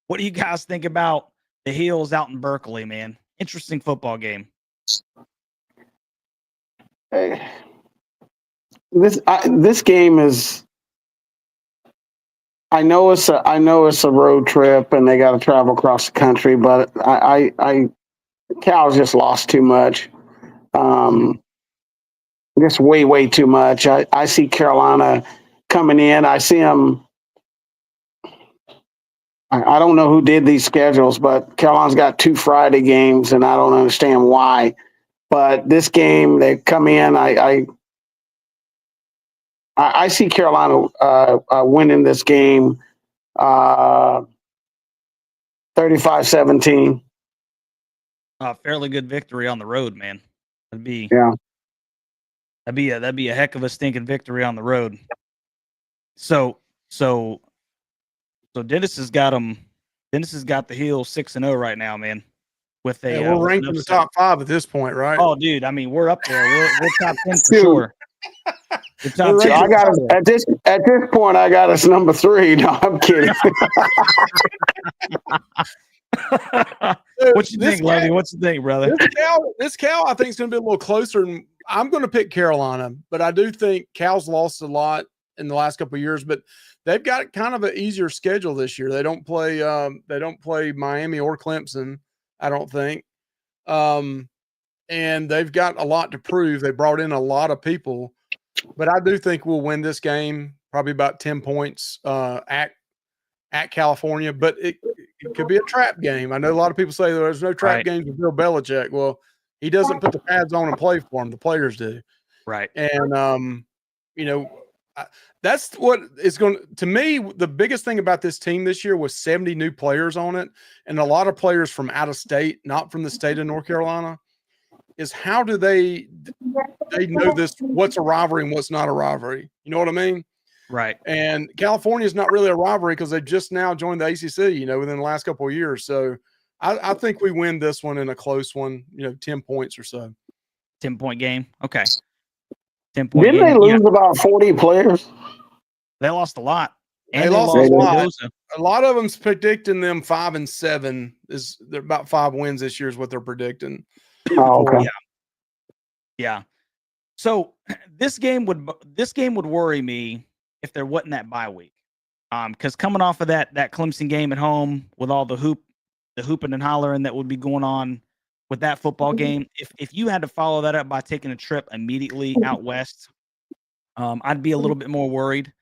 What do you guys think about the Heels out in Berkeley, man? Interesting football game. Hey, this game is. I know it's a road trip and they got to travel across the country, but Cal's just lost too much. Just way too much. I see Carolina coming in. I see them. I don't know who did these schedules, but Carolina's got 2 Friday games, and I don't understand why. But this game, they come in. I see Carolina winning this game 35-17. Fairly good victory on the road, man. That'd be a heck of a stinking victory on the road. So Dennis has got them. Dennis has got the Heels 6-0 right now, man. With we're ranked in the top 5 at this point, right? Oh, dude, I mean, we're up there. We're top 10 for sure. I got us at this point. I got us number 3. No, I'm kidding. What you think, Lovey? What you think, brother? This Cal, I think is going to be a little closer. And I'm going to pick Carolina, but I do think Cal's lost a lot in the last couple of years. But they've got kind of an easier schedule this year. They don't play Miami or Clemson, I don't think. And they've got a lot to prove. They brought in a lot of people. But I do think we'll win this game, probably about 10 points at California. But it could be a trap game. I know a lot of people say there's no trap games with Bill Belichick. Well, he doesn't put the pads on and play for them. The players do. Right. And, that's what is going to me. The biggest thing about this team this year was 70 new players on it, and a lot of players from out of state, not from the state of North Carolina. Is how do they know this? What's a rivalry and what's not a rivalry? You know what I mean? Right. And California is not really a rivalry because they just now joined the ACC. Within the last couple of years. So I think we win this one in a close one. 10 points or so. 10-point game. Okay. 10-point. Didn't they lose about 40 players? They lost a lot. And they lost a lot. A lot of them's predicting them 5-7 they're about 5 wins this year is what they're predicting. Oh, okay. Yeah. So this game would worry me if there wasn't that bye week. Because coming off of that Clemson game at home with all the hooping and hollering that would be going on with that football game, if you had to follow that up by taking a trip immediately out west, I'd be a little bit more worried.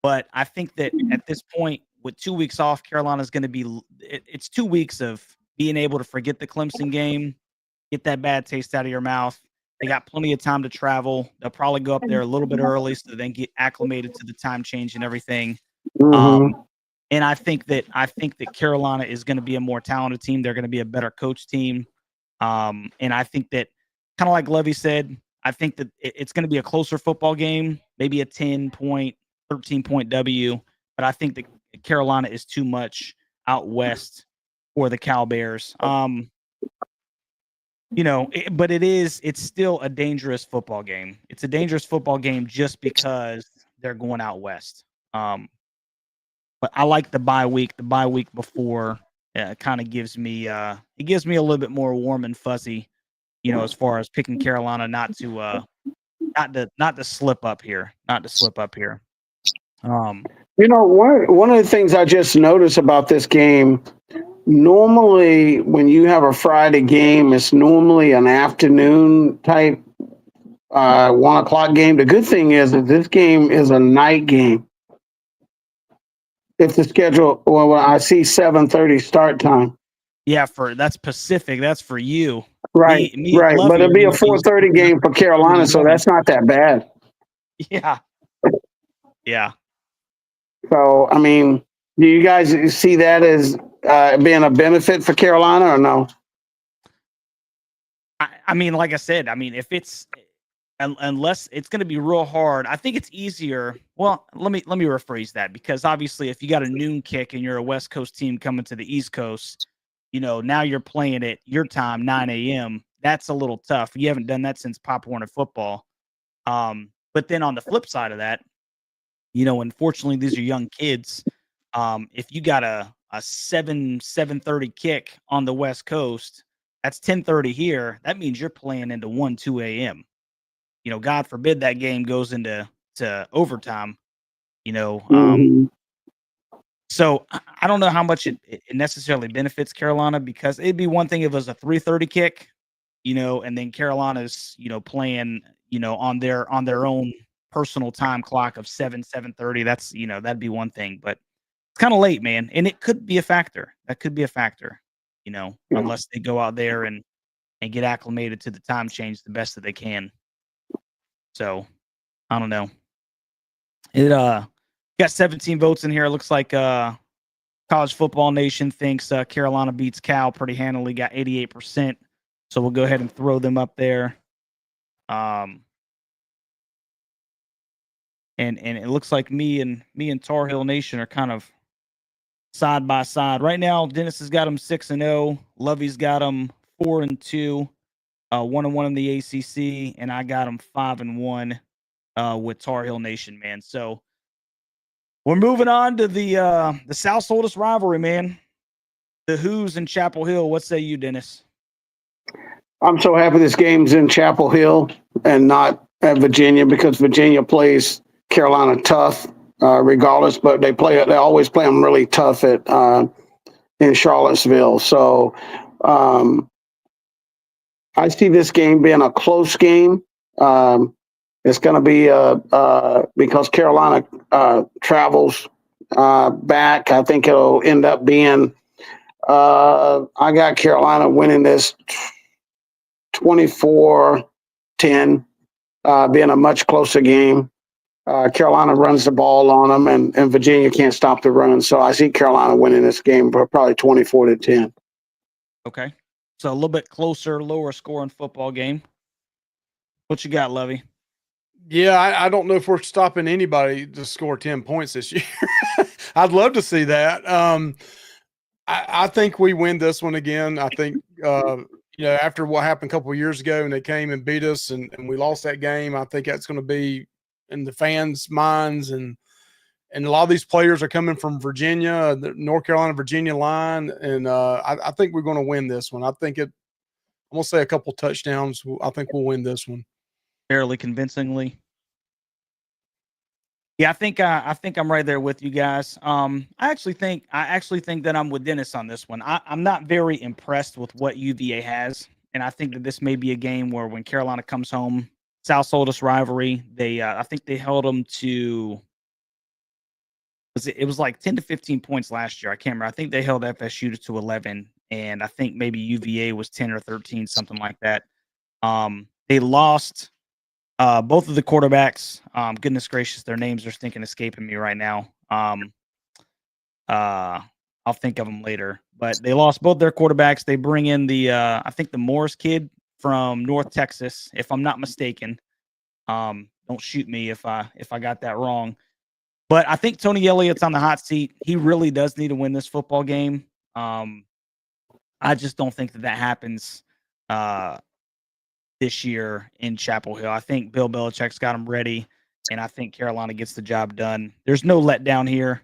But I think that at this point, with 2 weeks off, Carolina's going to be. It's 2 weeks of being able to forget the Clemson game. Get that bad taste out of your mouth. They got plenty of time to travel. They'll probably go up there a little bit early so they can get acclimated to the time change and everything. And I think that Carolina is going to be a more talented team. They're going to be a better coach team. And I think that, kind of like Levy said, I think that it's going to be a closer football game, maybe a 10-point, 13-point W. But I think that Carolina is too much out west for the Cal Bears. But it's still a dangerous football game. It's a dangerous football game just because they're going out west. But I like the bye week. The bye week before kind of gives me a little bit more warm and fuzzy, as far as picking Carolina not to slip up here, One of the things I just noticed about this game, normally when you have a Friday game, it's normally an afternoon type 1:00 game. The good thing is that this game is a night game. If the schedule, well, I see 7:30 start time. Yeah, that's Pacific. That's for you. Right, Me and right. Lovey But it'll are be a gonna be 4:30 game for Carolina, so that's not that bad. Yeah. Yeah. So, I mean, do you guys see that as being a benefit for Carolina or no? I mean, like I said, if it's unless it's going to be real hard, I think it's easier. Well, let me rephrase that, because obviously if you got a noon kick and you're a West Coast team coming to the East Coast, now you're playing at your time, 9 a.m. That's a little tough. You haven't done that since Pop Warner football. But then on the flip side of that, unfortunately these are young kids. If you got a 7:30 kick on the West Coast, that's 10:30 here. That means you're playing into 2 a.m. God forbid that game goes into overtime. So I don't know how much it necessarily benefits Carolina, because it'd be one thing if it was a 3:30 kick, and then Carolina's playing on their own personal time clock of 7:30. That's that'd be one thing, but it's kind of late, man, and it could be a factor. That could be a factor, unless they go out there and get acclimated to the time change the best that they can. So I don't know. It got 17 votes in here. It looks like College Football Nation thinks Carolina beats Cal pretty handily. Got 88%. So we'll go ahead and throw them up there. And it looks like me and Tar Heel Nation are kind of side by side right now. Dennis has got them 6-0. Lovey's got them 4-2. 1-1 in the ACC, and I got them 5-1 with Tar Heel Nation, man. So we're moving on to the South's oldest rivalry, man. The Who's in Chapel Hill. What say you, Dennis? I'm so happy this game's in Chapel Hill and not at Virginia, because Virginia plays Carolina tough, regardless. But they always play them really tough in Charlottesville. So I see this game being a close game. It's going to be because Carolina travels back. I think it'll end up being. I got Carolina winning this 24-10, being a much closer game. Carolina runs the ball on them, and Virginia can't stop the run. So I see Carolina winning this game for probably 24-10. Okay. So a little bit closer, lower scoring football game. What you got, Lovey? Yeah, I don't know if we're stopping anybody to score 10 points this year. I'd love to see that. I think we win this one again. I think, after what happened a couple of years ago and they came and beat us and we lost that game, I think that's going to be in the fans' minds. And a lot of these players are coming from Virginia, the North Carolina, Virginia line. And I think we're going to win this one. I'm going to say a couple touchdowns. I think we'll win this one. Fairly convincingly. Yeah, I think I'm right there with you guys. I actually think that I'm with Dennis on this one. I'm not very impressed with what UVA has, and I think that this may be a game where when Carolina comes home, South's oldest rivalry, I think they held them to. It was like 10 to 15 points last year. I can't remember. I think they held FSU to 11, and I think maybe UVA was 10 or 13, something like that. They lost. Both of the quarterbacks, goodness gracious, their names are escaping me right now. I'll think of them later. But they lost both their quarterbacks. They bring in I think the Morris kid from North Texas, if I'm not mistaken. Don't shoot me if I got that wrong. But I think Tony Elliott's on the hot seat. He really does need to win this football game. I just don't think that happens this year in Chapel Hill. I think Bill Belichick's got him ready, and I think Carolina gets the job done. There's no letdown here.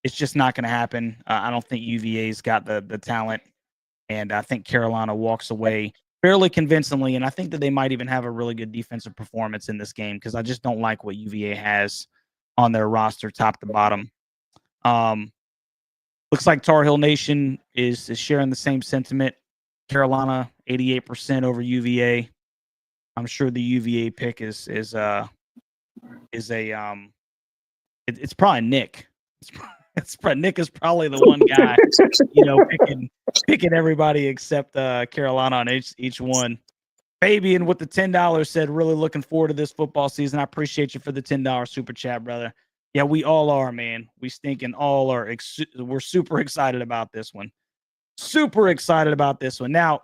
It's just not going to happen. I don't think UVA's got the talent, and I think Carolina walks away fairly convincingly, and I think that they might even have a really good defensive performance in this game because I just don't like what UVA has on their roster top to bottom. Looks like Tar Heel Nation is sharing the same sentiment. Carolina 88% over UVA. I'm sure the UVA pick is it's probably Nick. Nick is probably the one guy, picking everybody except Carolina on each one. Fabian with the $10 said, really looking forward to this football season. I appreciate you for the $10 super chat, brother. Yeah, we all are, man. We stinking all are. We're super excited about this one. Super excited about this one. Now,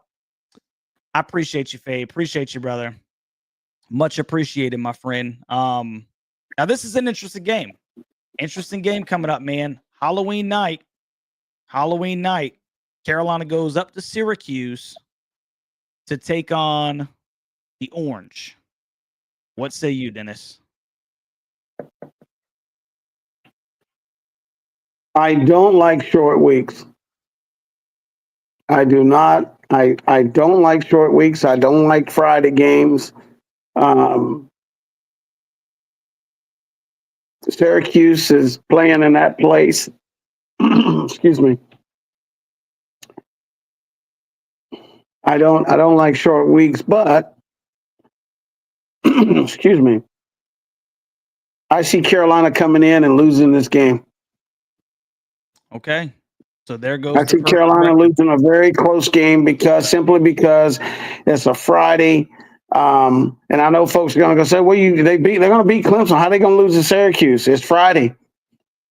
I appreciate you, Faye. Appreciate you, brother. Much appreciated, my friend. Now, this is an interesting game. Interesting game coming up, man. Halloween night. Carolina goes up to Syracuse to take on the Orange. What say you, Dennis? I don't like short weeks. I do not. I don't like short weeks. I don't like Friday games. Syracuse is playing in that place. Excuse me. I don't like short weeks, but excuse me. I see Carolina coming in and losing this game. Okay. So there goes. I see Carolina losing a very close game simply because it's a Friday. And I know folks are going to go say, well, they're going to beat Clemson. How are they going to lose to Syracuse? It's Friday.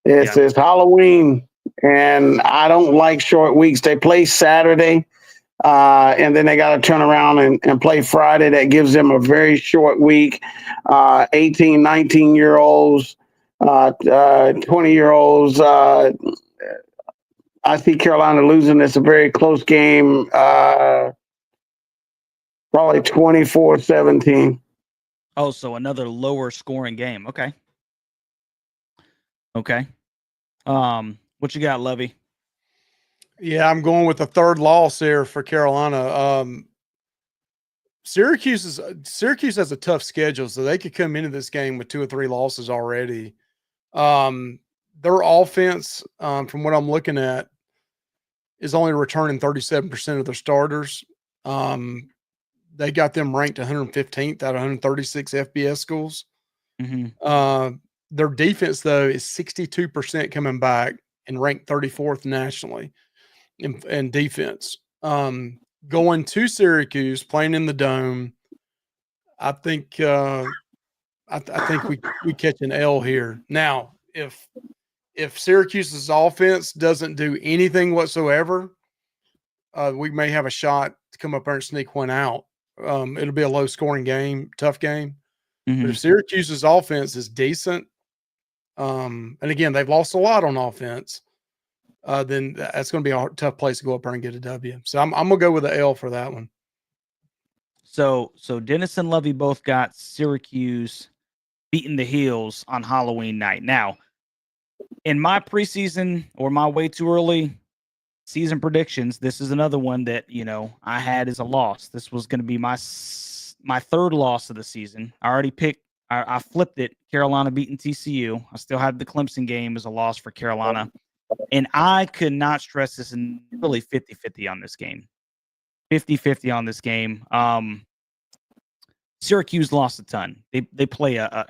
It's Halloween. And I don't like short weeks. They play Saturday. And then they got to turn around and play Friday. That gives them a very short week. 18, 19-year-olds, 20-year-olds. I see Carolina losing. It's a very close game. Probably 24-17. Oh, so another lower scoring game. Okay. What you got, Lovey? Yeah, I'm going with the third loss here for Carolina. Syracuse has a tough schedule, so they could come into this game with 2 or 3 losses already. Their offense, from what I'm looking at, is only returning 37% of their starters. They got them ranked 115th out of 136 FBS schools. Mm-hmm. Their defense, though, is 62% coming back and ranked 34th nationally in defense. Going to Syracuse, playing in the Dome, I think we catch an L here. Now, if Syracuse's offense doesn't do anything whatsoever, we may have a shot to come up there and sneak one out. It'll be a low-scoring game, tough game. Mm-hmm. But if Syracuse's offense is decent, and again, they've lost a lot on offense, then that's going to be a tough place to go up there and get a W. So I'm going to go with the L for that one. So Dennis and Lovey both got Syracuse beating the Heels on Halloween night. Now, in my preseason or my way too early season predictions, this is another one that, I had as a loss. This was going to be my third loss of the season. I already picked, I flipped it, Carolina beating TCU. I still had the Clemson game as a loss for Carolina. And I could not stress this, and really 50-50 on this game. 50-50 on this game. Syracuse lost a ton. They play a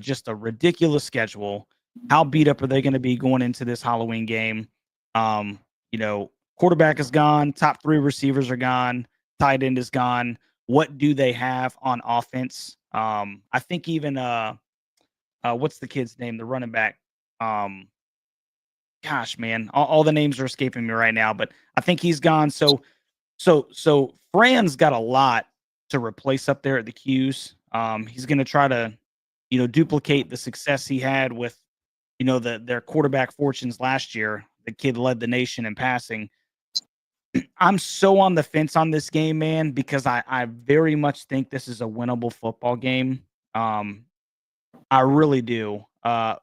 just a ridiculous schedule. How beat up are they going to be going into this Halloween game? Quarterback is gone. Top 3 receivers are gone. Tight end is gone. What do they have on offense? I think even what's the kid's name? The running back. Gosh, man, all the names are escaping me right now, but I think he's gone. So Fran's got a lot to replace up there at the Qs. He's going to try to, duplicate the success he had with, their quarterback fortunes last year. The kid led the nation in passing. I'm so on the fence on this game, man, because I very much think this is a winnable football game. I really do. And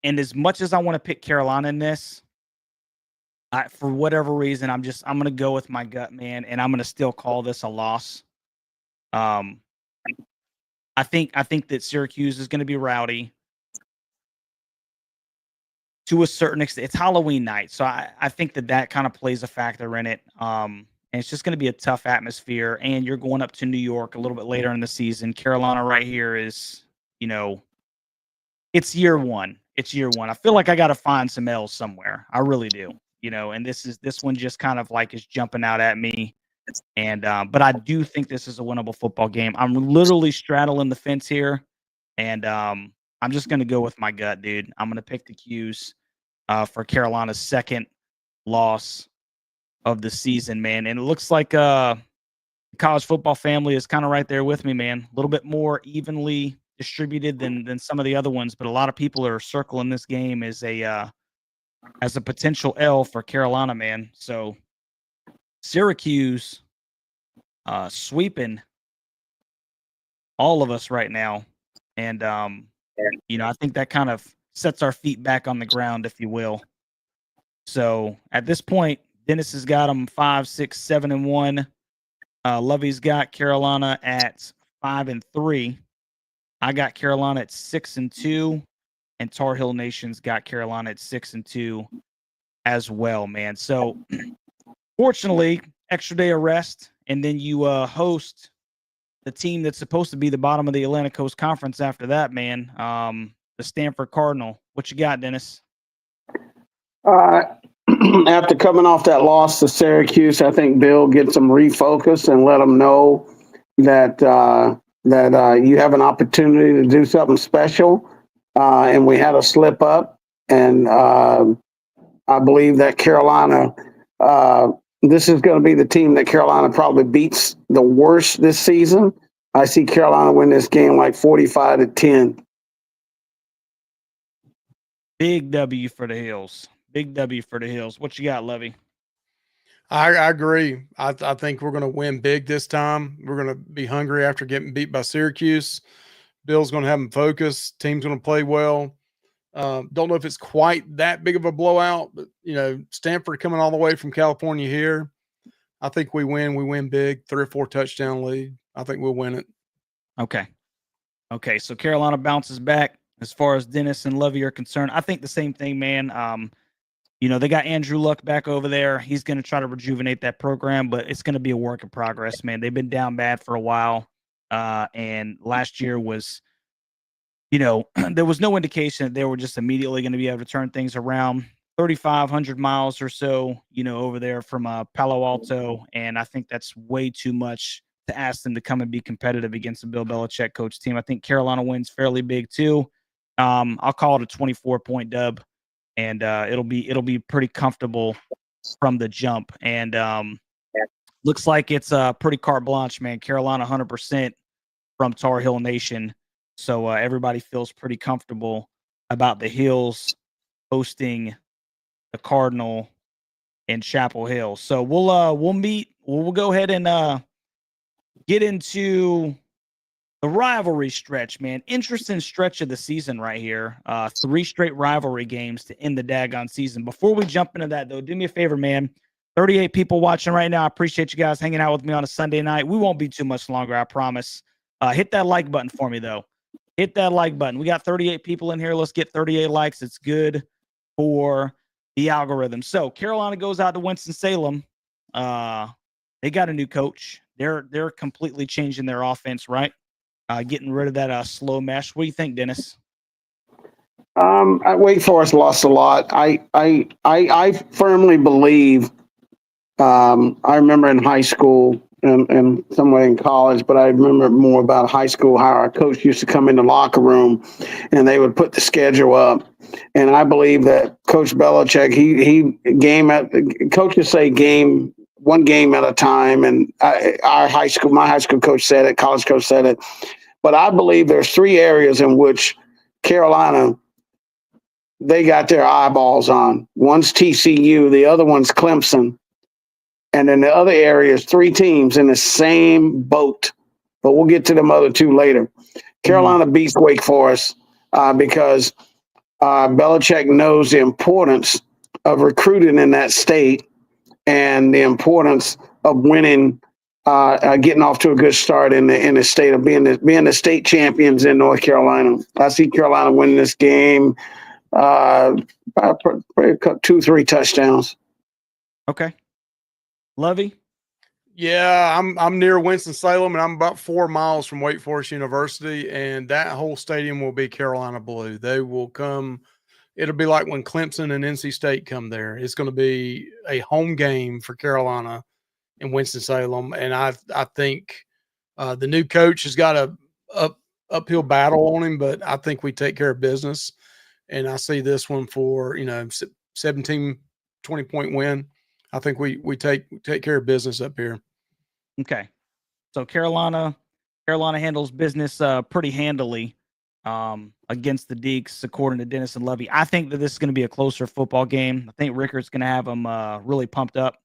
as much as I want to pick Carolina in this, for whatever reason, I'm going to go with my gut, man, and I'm going to still call this a loss. I think that Syracuse is going to be rowdy to a certain extent. It's Halloween night, so I think that kind of plays a factor in it. And it's just going to be a tough atmosphere. And you're going up to New York a little bit later in the season. Carolina right here is, it's year one. It's year one. I feel like I got to find some L's somewhere. I really do. And this one just kind of like is jumping out at me. And but I do think this is a winnable football game. I'm literally straddling the fence here, and I'm just gonna go with my gut, dude. I'm gonna pick the Qs for Carolina's second loss of the season, man. And it looks like the college football family is kind of right there with me, man. A little bit more evenly distributed than some of the other ones, but a lot of people are circling this game as a potential L for Carolina, man. So Syracuse sweeping all of us right now. And, I think that kind of sets our feet back on the ground, if you will. So at this point, Dennis has got them 5, 6, 7-1. Lovey's got Carolina at 5-3. I got Carolina at 6-2. And Tar Heel Nation's got Carolina at 6-2 as well, man. So fortunately, extra day of rest, and then you host the team that's supposed to be the bottom of the Atlantic Coast Conference after that, man. The Stanford Cardinal. What you got, Dennis? After coming off that loss to Syracuse, I think Bill gets them refocused and let them know that you have an opportunity to do something special. And we had a slip up, and I believe that Carolina, this is going to be the team that Carolina probably beats the worst this season. I see Carolina win this game like 45-10. Big W for the Hills. Big W for the Hills. What you got, Lovey? I agree. I think we're going to win big this time. We're going to be hungry after getting beat by Syracuse. Bill's going to have them focused. Team's going to play well. Don't know if it's quite that big of a blowout, but, Stanford coming all the way from California here. I think we win. We win big, 3 or 4 touchdown lead. I think we'll win it. Okay. So Carolina bounces back as far as Dennis and Lovey are concerned. I think the same thing, man. They got Andrew Luck back over there. He's going to try to rejuvenate that program, but it's going to be a work in progress, man. They've been down bad for a while. And last year was, there was no indication that they were just immediately going to be able to turn things around. 3,500 miles or so, over there from Palo Alto. And I think that's way too much to ask them to come and be competitive against the Bill Belichick coach team. I think Carolina wins fairly big too. I'll call it a 24-point dub, and it'll be pretty comfortable from the jump. And looks like it's pretty carte blanche, man. Carolina 100% from Tar Heel Nation. So everybody feels pretty comfortable about the Hills hosting the Cardinal in Chapel Hill. So we'll meet. We'll go ahead and get into the rivalry stretch, man. Interesting stretch of the season right here. 3 straight rivalry games to end the daggone season. Before we jump into that, though, do me a favor, man. 38 people watching right now. I appreciate you guys hanging out with me on a Sunday night. We won't be too much longer, I promise. Hit that like button for me, though. Hit that like button. We got 38 people in here. Let's get 38 likes. It's good for the algorithm. So Carolina goes out to Winston-Salem. They got a new coach. They're completely changing their offense, right? Getting rid of that slow mesh. What do you think, Dennis? Wake Forest lost a lot. I firmly believe. I remember in high school and somewhere in college, but I remember more about high school how our coach used to come in the locker room and they would put the schedule up. And I believe that Coach Belichick, coaches say one game at a time. And my high school coach said it, college coach said it. But I believe there's three areas in which Carolina, they got their eyeballs on. One's TCU, the other one's Clemson. And then the other area is three teams in the same boat. But we'll get to them other two later. Carolina beats Wake Forest because Belichick knows the importance of recruiting in that state and the importance of winning, getting off to a good start in the state of being the state champions in North Carolina. I see Carolina winning this game by 2-3 touchdowns. Okay. Lovey? Yeah, I'm near Winston-Salem, and I'm about 4 miles from Wake Forest University, and that whole stadium will be Carolina blue. They will come. It'll be like when Clemson and NC State come there. It's going to be a home game for Carolina in Winston-Salem, and I think the new coach has got a uphill battle on him, but I think we take care of business, and I see this one for 17, 20-point win. I think we take care of business up here. Okay. So Carolina handles business pretty handily against the Deacs, according to Dennis and Lovey. I think that this is going to be a closer football game. I think Rickert's going to have them really pumped up.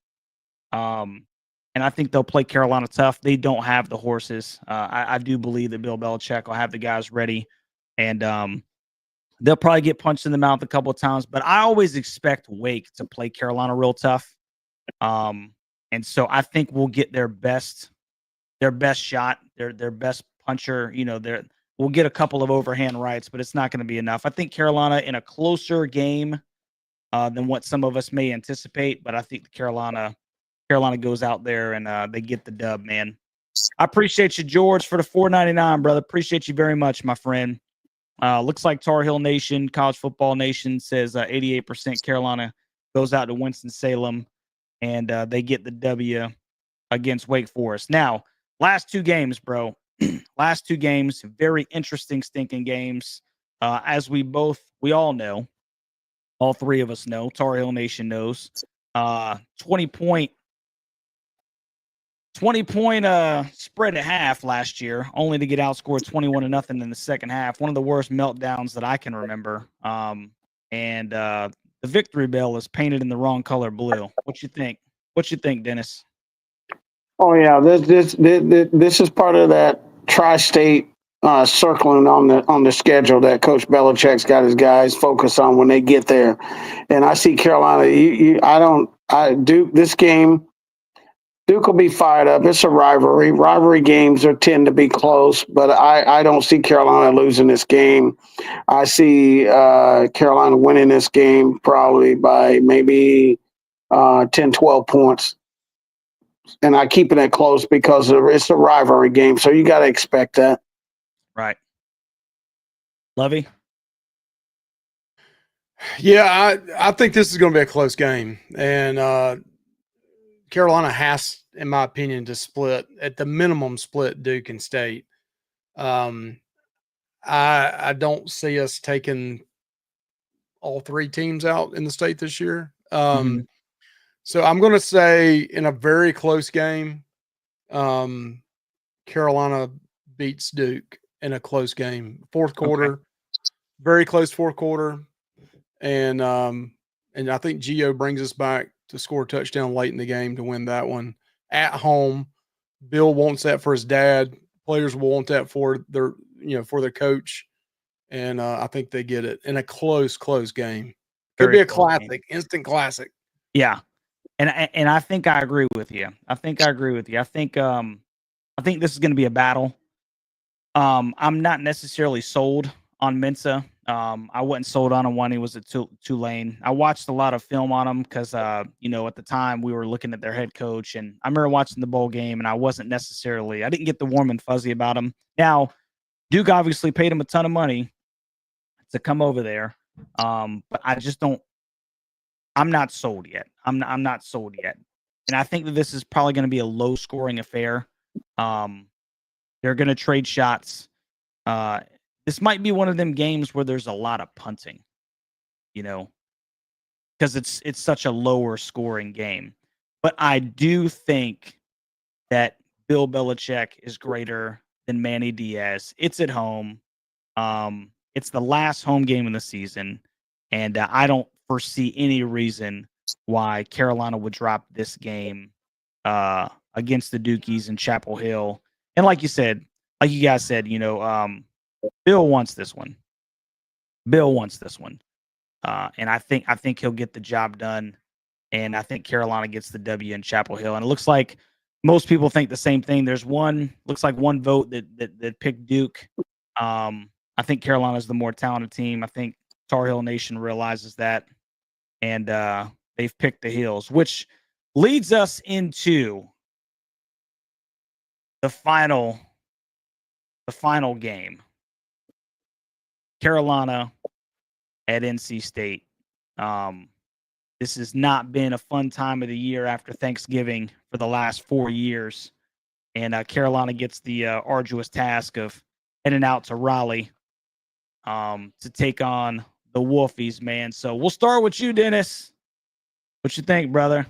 And I think they'll play Carolina tough. They don't have the horses. I do believe that Bill Belichick will have the guys ready, and they'll probably get punched in the mouth a couple of times. But I always expect Wake to play Carolina real tough. And so I think we'll get their best shot, their best puncher. We'll get a couple of overhand rights, but it's not going to be enough. I think Carolina in a closer game than what some of us may anticipate, but I think Carolina goes out there and they get the dub, man. I appreciate you, George, for the $4.99, brother. Appreciate you very much, my friend. Looks like Tar Heel Nation, College Football Nation says 88% Carolina goes out to Winston-Salem, and they get the W against Wake Forest. Now, last two games, bro. Last two games, very interesting, stinking games. As we all know, all three of us know, Tar Heel Nation knows, 20-point spread at half last year, only to get outscored 21-0 in the second half. One of the worst meltdowns that I can remember. And the victory bell is painted in the wrong color blue. What you think? What you think, Dennis? Oh yeah, this is part of that tri-state circling on the schedule that Coach Belichick's got his guys focused on when they get there. And I see Carolina. This game. Duke will be fired up. It's a rivalry. Rivalry games tend to be close, but I don't see Carolina losing this game. I see Carolina winning this game probably by maybe 10, 12 points. And I keep it close because it's a rivalry game, so you got to expect that. Right. Lovey? Yeah, I think this is going to be a close game. And Carolina has, in my opinion, to split, at the minimum, split Duke and State. I don't see us taking all three teams out in the state this year. So I'm going to say in a very close game, Carolina beats Duke in a close game. Fourth quarter, very close fourth quarter. And I think Gio brings us back to score a touchdown late in the game to win that one at home. Bill wants that for his dad. Players will want that for their coach. And I think they get it in a close game. Could be a classic, instant classic. Yeah. And I think I agree with you. I think this is going to be a battle. I'm not necessarily sold on Mensa. I wasn't sold on him when he was at Tulane. I watched a lot of film on him because, at the time we were looking at their head coach, and I remember watching the bowl game, and I didn't get the warm and fuzzy about him. Now, Duke obviously paid him a ton of money to come over there, but I'm not sold yet. I'm not sold yet, and I think that this is probably going to be a low-scoring affair. They're going to trade shots. This might be one of them games where there's a lot of punting, because it's such a lower scoring game. But I do think that Bill Belichick is greater than Manny Diaz. It's at home. It's the last home game of the season, and I don't foresee any reason why Carolina would drop this game against the Dukies in Chapel Hill. And like you guys said, Bill wants this one. Bill wants this one. And I think he'll get the job done. And I think Carolina gets the W in Chapel Hill. And it looks like most people think the same thing. There's one vote that picked Duke. I think Carolina's the more talented team. I think Tar Heel Nation realizes that. And they've picked the Heels, which leads us into the final game. Carolina at NC State. This has not been a fun time of the year after Thanksgiving for the last 4 years. And Carolina gets the arduous task of heading out to Raleigh to take on the Wolfies, man. So we'll start with you, Dennis. What you think, brother?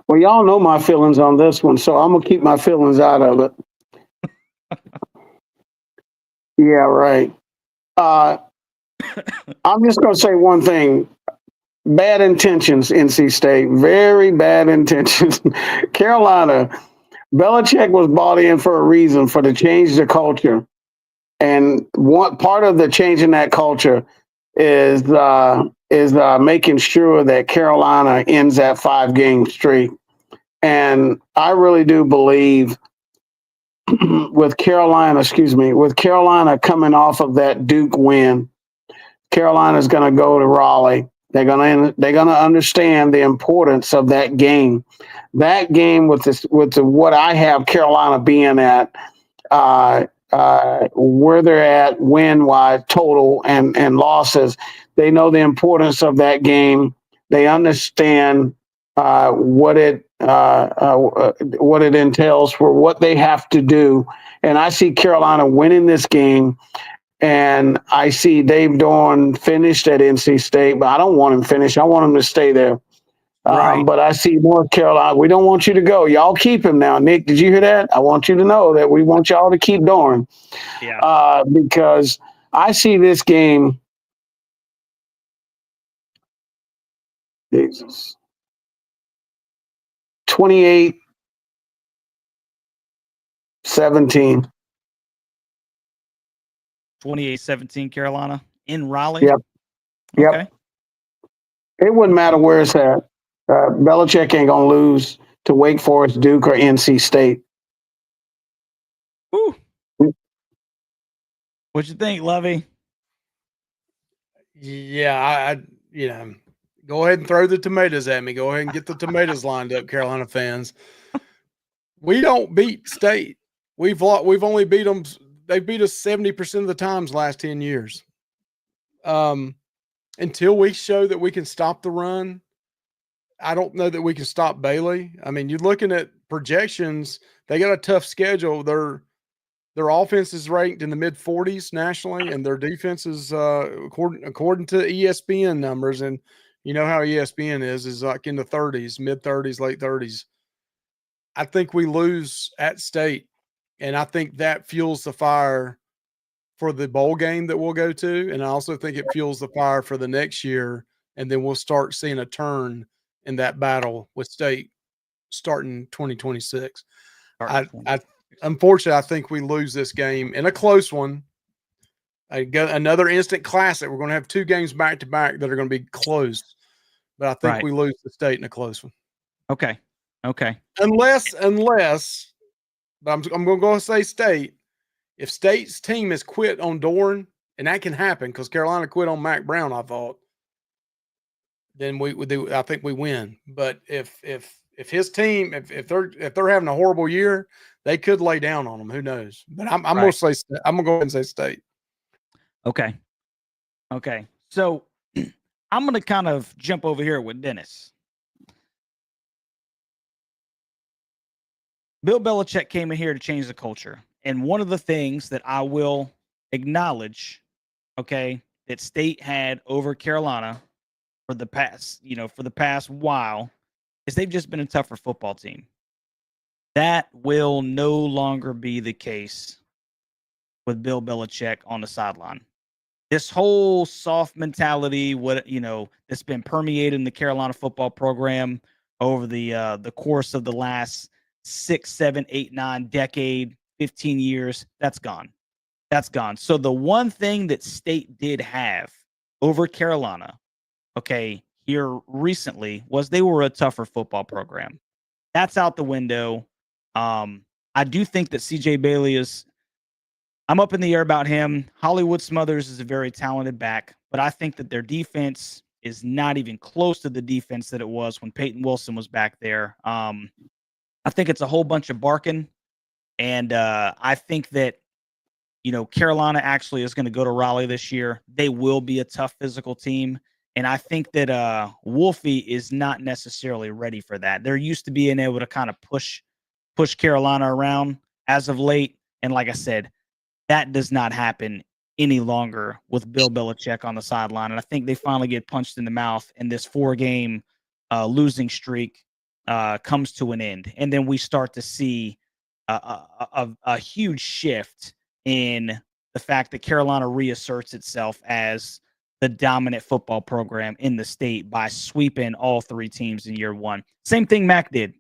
Well, y'all know my feelings on this one, so I'm going to keep my feelings out of it. Yeah, right. I'm just going to say one thing. Bad intentions, NC State. Very bad intentions. Carolina, Belichick was bought in for a reason, for to change the culture. And one part of the changing that culture is making sure that Carolina ends that 5-game streak. And I really do believe with Carolina coming off of that Duke win, Carolina's going to go to Raleigh. They're going to understand the importance of that game. That game with what I have Carolina being at, where they're at win-wise, total and losses. They know the importance of that game. They understand what it entails for what they have to do. And I see Carolina winning this game. And I see Dave Dorn finished at NC State, but I don't want him finished. I want him to stay there. Right. But I see North Carolina. We don't want you to go. Y'all keep him now. Nick, did you hear that? I want you to know that we want y'all to keep Dorn. Yeah. Because I see this game. Jesus. 28-17. 28-17 Carolina in Raleigh. Yep. Yep. Okay. It wouldn't matter where it's at. Belichick ain't gonna lose to Wake Forest, Duke, or NC State. Woo. What you think, Lovey? Yeah, go ahead and throw the tomatoes at me. Go ahead and get the tomatoes lined up, Carolina fans. We don't beat State. We've only beat them. They beat us 70% of the times last 10 years. Until we show that we can stop the run, I don't know that we can stop Bailey. I mean, you're looking at projections. They got a tough schedule. Their offense is ranked in the mid-40s nationally, and their defense is according to ESPN numbers. And you know how ESPN is like in the 30s, mid-30s, late 30s. I think we lose at State, and I think that fuels the fire for the bowl game that we'll go to. And I also think it fuels the fire for the next year. And then we'll start seeing a turn in that battle with State starting 2026. Unfortunately, I think we lose this game in a close one. Another instant classic. We're going to have 2 games back to back that are going to be close. But I think we lose the State in a close one. Okay. Unless, but I'm going to go say State. If State's team has quit on Dorn, and that can happen because Carolina quit on Mac Brown, I thought, then I think we win. But if his team, if they're having a horrible year, they could lay down on them. Who knows? But I'm going to say, I'm going to go ahead and say State. Okay. So I'm going to kind of jump over here with Dennis. Bill Belichick came in here to change the culture. And one of the things that I will acknowledge, that State had over Carolina for the past while is they've just been a tougher football team. That will no longer be the case with Bill Belichick on the sideline. This whole soft mentality, that's been permeated in the Carolina football program over the course of the last 6, 7, 8, 9 decade, 15 years, that's gone. That's gone. So the one thing that State did have over Carolina, okay, here recently, was they were a tougher football program. That's out the window. I do think that CJ Bailey I'm up in the air about him. Hollywood Smothers is a very talented back, but I think that their defense is not even close to the defense that it was when Peyton Wilson was back there. I think it's a whole bunch of barking, and I think that Carolina actually is going to go to Raleigh this year. They will be a tough physical team, and I think that Wolfie is not necessarily ready for that. They're used to being able to kind of push Carolina around as of late, and like I said, that does not happen any longer with Bill Belichick on the sideline. And I think they finally get punched in the mouth, and this 4-game losing streak comes to an end. And then we start to see a huge shift in the fact that Carolina reasserts itself as the dominant football program in the state by sweeping all 3 teams in year 1. Same thing Mac did.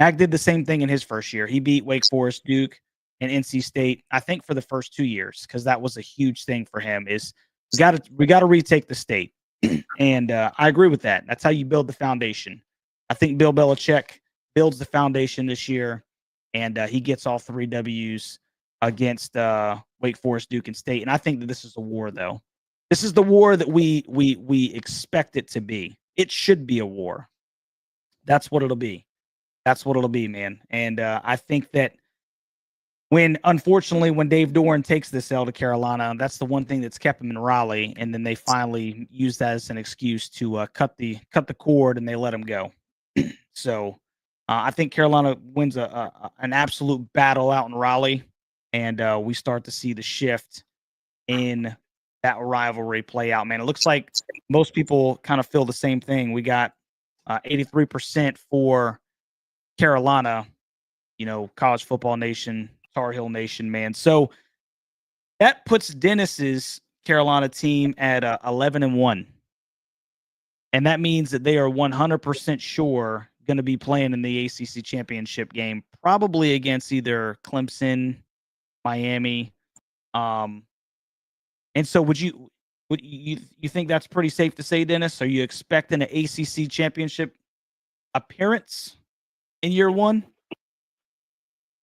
Mac did the same thing in his first year. He beat Wake Forest, Duke, and NC State, I think, for the first 2 years, because that was a huge thing for him. Is we got to retake the state, and I agree with that. That's how you build the foundation. I think Bill Belichick builds the foundation this year, and he gets all 3 W's against Wake Forest, Duke, and State. And I think that this is a war, though. This is the war that we expect it to be. It should be a war. That's what it'll be. That's what it'll be, man. And I think that unfortunately, when Dave Doran takes this L to Carolina, that's the one thing that's kept him in Raleigh. And then they finally use that as an excuse to cut the cord, and they let him go. So I think Carolina wins an absolute battle out in Raleigh, and we start to see the shift in that rivalry play out, man. It looks like most people kind of feel the same thing. We got 83% for Carolina, College Football Nation, Tar Heel Nation, man. So that puts Dennis's Carolina team at 11-1. And that means that they are 100% sure going to be playing in the ACC championship game, probably against either Clemson, Miami. And so would you think that's pretty safe to say, Dennis? Are you expecting an ACC championship appearance in year 1?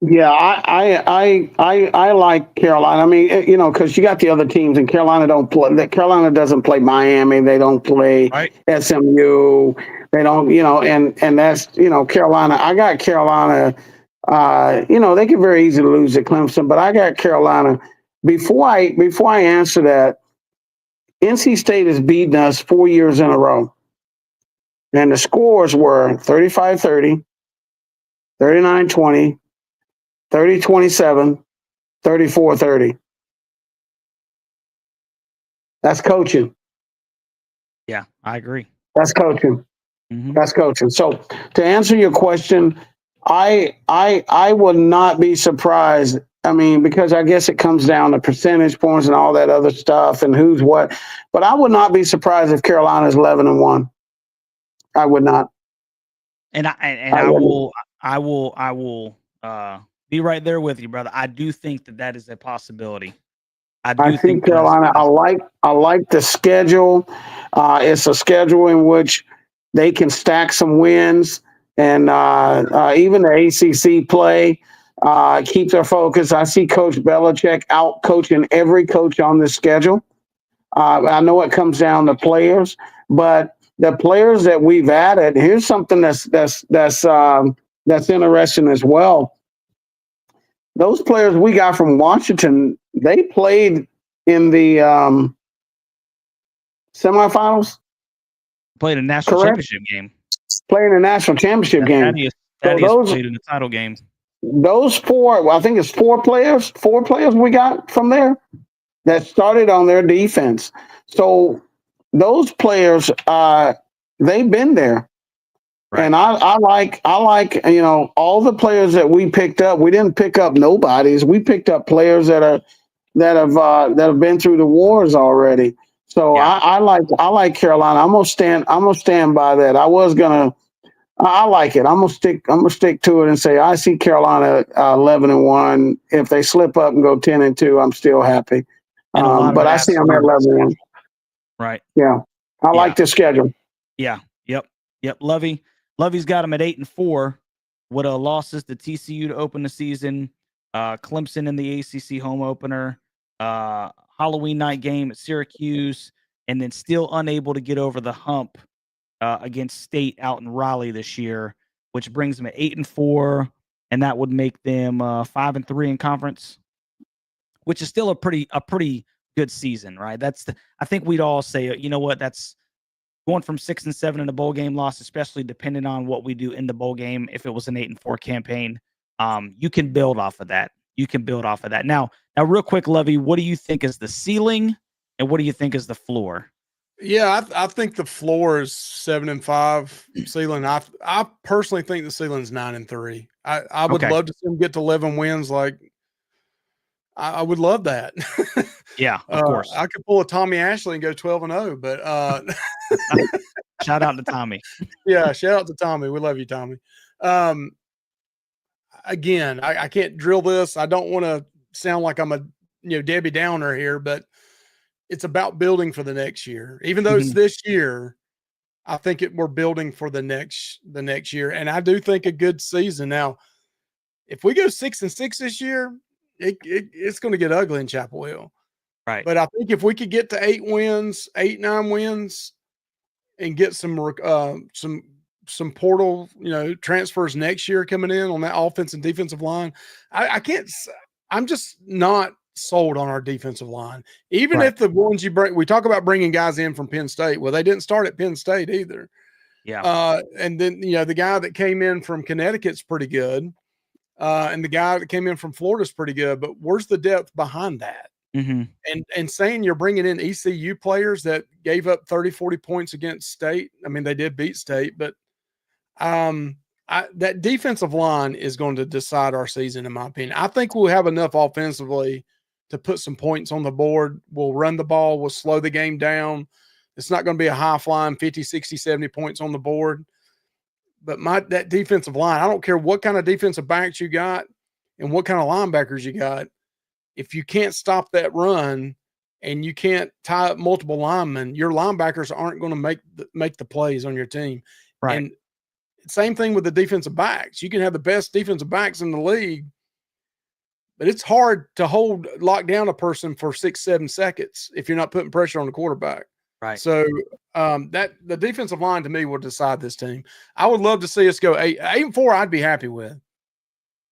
Yeah, I like Carolina. I mean, because you got the other teams, and Carolina Carolina doesn't play Miami. They don't play SMU. They don't, and that's Carolina. I got Carolina. They could very easily lose to Clemson, but I got Carolina. Before I answer that, NC State has beaten us 4 years in a row, and the scores were 35-30, 39-20. 30-27, 34-30. That's coaching. Yeah, I agree. That's coaching. Mm-hmm. That's coaching. So to answer your question, I would not be surprised. I mean, because I guess it comes down to percentage points and all that other stuff and who's what. But I would not be surprised if Carolina's 11-1. I would not. And I will be right there with you, brother. I do think that is a possibility. I think Carolina. I like the schedule. It's a schedule in which they can stack some wins, and even the ACC play keep their focus. I see Coach Belichick out coaching every coach on this schedule. I know it comes down to players, but the players that we've added. Here's something that's interesting as well. Those players we got from Washington, they played in the semifinals. Played a national championship game. Playing a national championship game. Thaddeus played in the title game. Those 4, I think it's 4 players. 4 players we got from there that started on their defense. So those players, they've been there. Right. And I like all the players that we picked up. We didn't pick up nobodies. We picked up players that have been through the wars already. So Yeah. I like Carolina. I'm gonna stand by that. I like it. I'm gonna stick to it and say I see Carolina 11-1. If they slip up and go 10-2, I'm still happy. And a lot of But I that see them at 11-1. Right. Yeah, I like the schedule. Yeah. Yep. Lovey's got them at 8-4 with losses to TCU to open the season, Clemson in the ACC home opener, Halloween night game at Syracuse, and then still unable to get over the hump against State out in Raleigh this year, which brings them at 8-4, and that would make them 5-3 in conference, which is still a pretty good season, right? I think we'd all say, you know what, that's going from 6-7 in a bowl game loss, especially depending on what we do in the bowl game. If it was an 8-4 campaign, you can build off of that. Now, real quick, Lovey, what do you think is the ceiling, and what do you think is the floor? Yeah, I think the floor is 7-5. Ceiling, I personally think the ceiling's 9-3. I would love to see them get to 11 wins. Like, I would love that. Yeah, of course. I could pull a Tommy Ashley and go 12-0, but shout out to Tommy. Yeah, shout out to Tommy. We love you, Tommy. Again, I can't drill this. I don't want to sound like I'm a Debbie Downer here, but it's about building for the next year. Even though it's this year, I think we're building for the next year. And I do think a good season. Now, if we go 6-6 this year, it's going to get ugly in Chapel Hill. Right. But I think if we could get to 8 wins, 8-9 wins, and get some portal, transfers next year coming in on that offense and defensive line, I'm just not sold on our defensive line. Even if the ones you bring, we talk about bringing guys in from Penn State. Well, they didn't start at Penn State either. Yeah. And then, the guy that came in from Connecticut's pretty good. And the guy that came in from Florida's pretty good, but where's the depth behind that? And saying you're bringing in ECU players that gave up 30, 40 points against State. I mean, they did beat State, but that defensive line is going to decide our season, in my opinion. I think we'll have enough offensively to put some points on the board. We'll run the ball. We'll slow the game down. It's not going to be a high flying 50, 60, 70 points on the board. But that defensive line, I don't care what kind of defensive backs you got and what kind of linebackers you got. If you can't stop that run and you can't tie up multiple linemen, your linebackers aren't going to make the plays on your team. Right. And same thing with the defensive backs. You can have the best defensive backs in the league, but it's hard to lock down a person for 6-7 seconds if you're not putting pressure on the quarterback. Right. So that the defensive line to me will decide this team. I would love to see us go 8-4. I'd be happy with.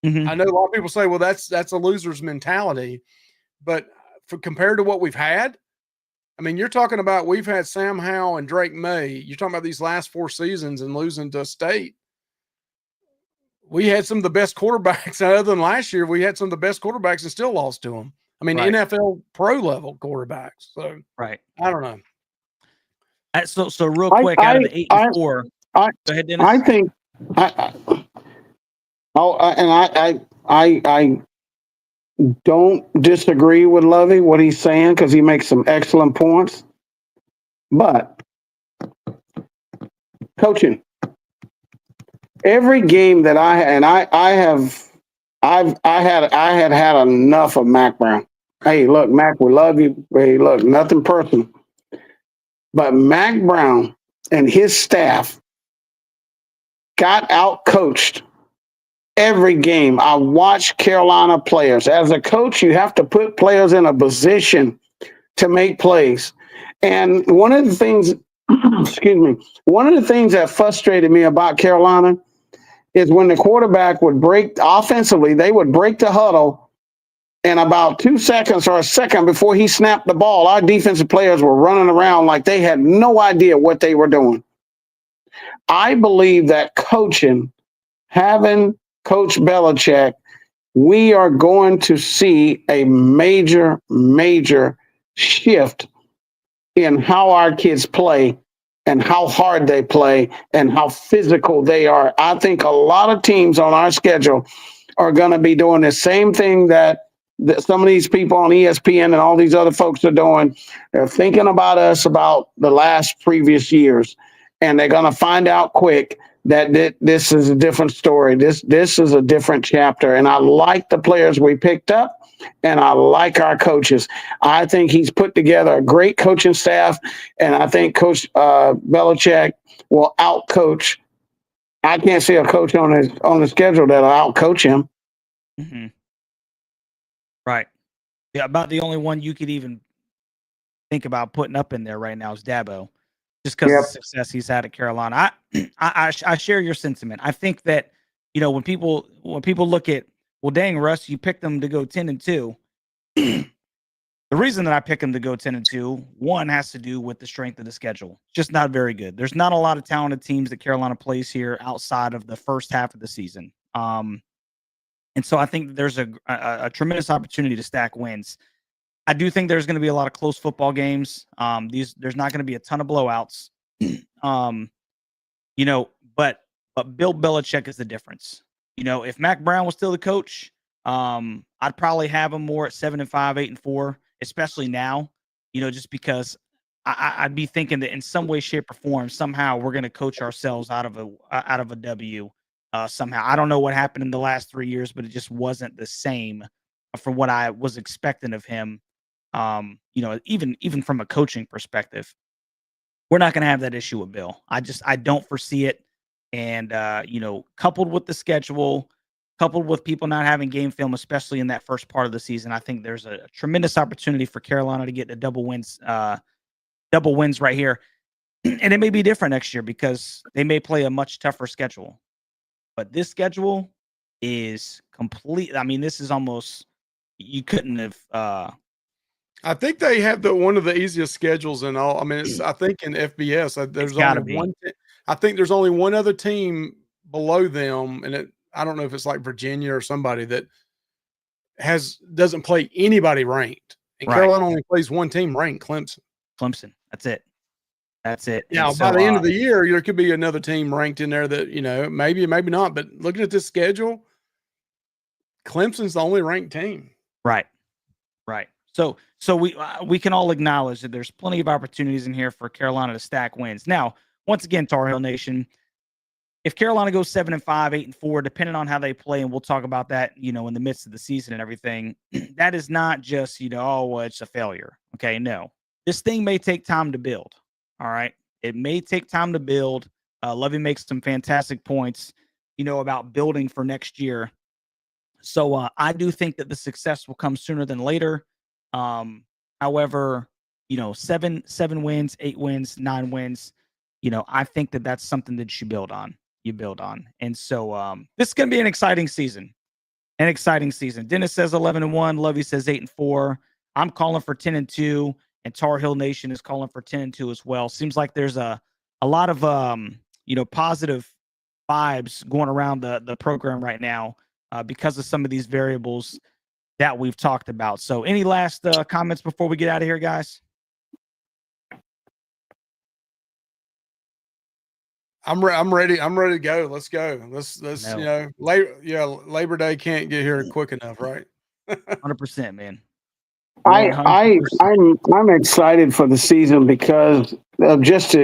I know a lot of people say, well, that's a loser's mentality, but compared to what we've had, I mean, you're talking about we've had Sam Howell and Drake May. You're talking about these last 4 seasons and losing to State. We had some of the best quarterbacks other than last year. We had some of the best quarterbacks and still lost to them. I mean, NFL pro level quarterbacks. So right. I don't know. So real quick, out of the 8-4, go ahead, Dennis. I think I don't disagree with Lovey, what he's saying, because he makes some excellent points. But coaching, every game that I had enough of Mac Brown. Hey, look, Mac, we love you. Hey, look, nothing personal. But Mac Brown and his staff got out-coached every game. I watched Carolina players. As a coach, you have to put players in a position to make plays. And one of the things, one of the things that frustrated me about Carolina is when the quarterback would offensively, they would break the huddle, and about 2 seconds or a second before he snapped the ball, our defensive players were running around like they had no idea what they were doing. I believe that coaching, having Coach Belichick, we are going to see a major, major shift in how our kids play and how hard they play and how physical they are. I think a lot of teams on our schedule are going to be doing the same thing that some of these people on ESPN and all these other folks are doing. They're thinking about us about the last previous years, and they're going to find out quick that this is a different story. This is a different chapter. And I like the players we picked up, and I like our coaches. I think he's put together a great coaching staff, and I think Coach Belichick will outcoach. I can't see a coach on the schedule that'll outcoach him. Mm-hmm. Right. Yeah, about the only one you could even think about putting up in there right now is Dabo, just because of the success he's had at Carolina. I share your sentiment. I think that, you know, when people look at, well, dang, Russ, you picked them to go 10-2. The reason that I pick them to go 10-2, one, has to do with the strength of the schedule. It's just not very good. There's not a lot of talented teams that Carolina plays here outside of the first half of the season. And so I think there's a tremendous opportunity to stack wins. I do think there's going to be a lot of close football games. There's not going to be a ton of blowouts. You know, but Bill Belichick is the difference. You know, if Mac Brown was still the coach, I'd probably have him more at 7-5, 8-4, especially now. You know, just because I'd be thinking that in some way, shape, or form, somehow we're going to coach ourselves out of a W. Somehow. I don't know what happened in the last 3 years, but it just wasn't the same from what I was expecting of him. You know, even from a coaching perspective, we're not going to have that issue with Bill. I don't foresee it. And, you know, coupled with the schedule, coupled with people not having game film, especially in that first part of the season, I think there's a tremendous opportunity for Carolina to get the double wins right here. And it may be different next year because they may play a much tougher schedule. But this schedule is complete. I mean, this is almost, you couldn't have. I think they have one of the easiest schedules in all. I mean, I think in FBS, there's only one. I think there's only one other team below them, and I don't know if it's like Virginia or somebody that doesn't play anybody ranked. And Carolina only plays one team ranked, Clemson. That's it. That's it. Yeah, by the end of the year, there could be another team ranked in there that, you know, maybe not. But looking at this schedule, Clemson's the only ranked team. Right. So we can all acknowledge that there's plenty of opportunities in here for Carolina to stack wins. Now, once again, Tar Heel Nation, if Carolina goes 7-5, 8-4, depending on how they play, and we'll talk about that, you know, in the midst of the season and everything, that is not just, you know, oh, well, it's a failure. Okay, no. This thing may take time to build. All right. It may take time to build. Lovey makes some fantastic points, you know, about building for next year. So I do think that the success will come sooner than later. However, you know, 7 wins, 8 wins, 9 wins, you know, I think that that's something that you build on. And so this is going to be an exciting season. Dennis says 11-1. Lovey says 8-4. I'm calling for 10-2. And Tar Heel Nation is calling for 10-2 as well. Seems like there's a lot of you know, positive vibes going around the program right now because of some of these variables that we've talked about. So, any last comments before we get out of here, guys? I'm ready. I'm ready to go. Let's go. Let's you know, Labor Day can't get here quick enough, right? 100%, man. I'm excited for the season because of just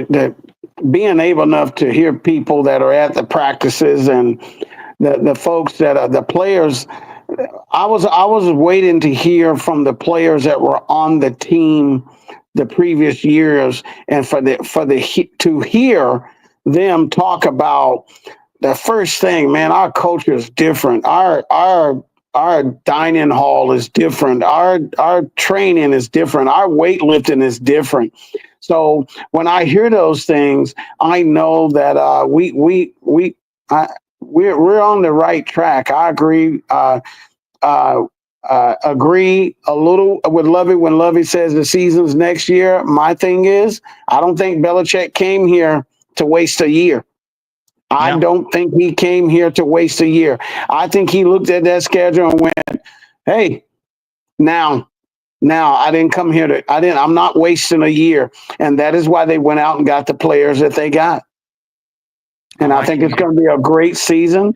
being able enough to hear people that are at the practices and the folks that are the players. I was waiting to hear from the players that were on the team the previous years, and to hear them talk about the first thing. Man, our culture is different. Our dining hall is different. Our training is different. Our weightlifting is different. So when I hear those things, I know that we're on the right track. I agree. Agree a little with Lovey when Lovey says the season's next year. My thing is, I don't think Belichick came here to waste a year. I don't think he came here to waste a year. I think he looked at that schedule and went, hey, now Now, I'm not wasting a year. And that is why they went out and got the players that they got. And I think it's going to be a great season.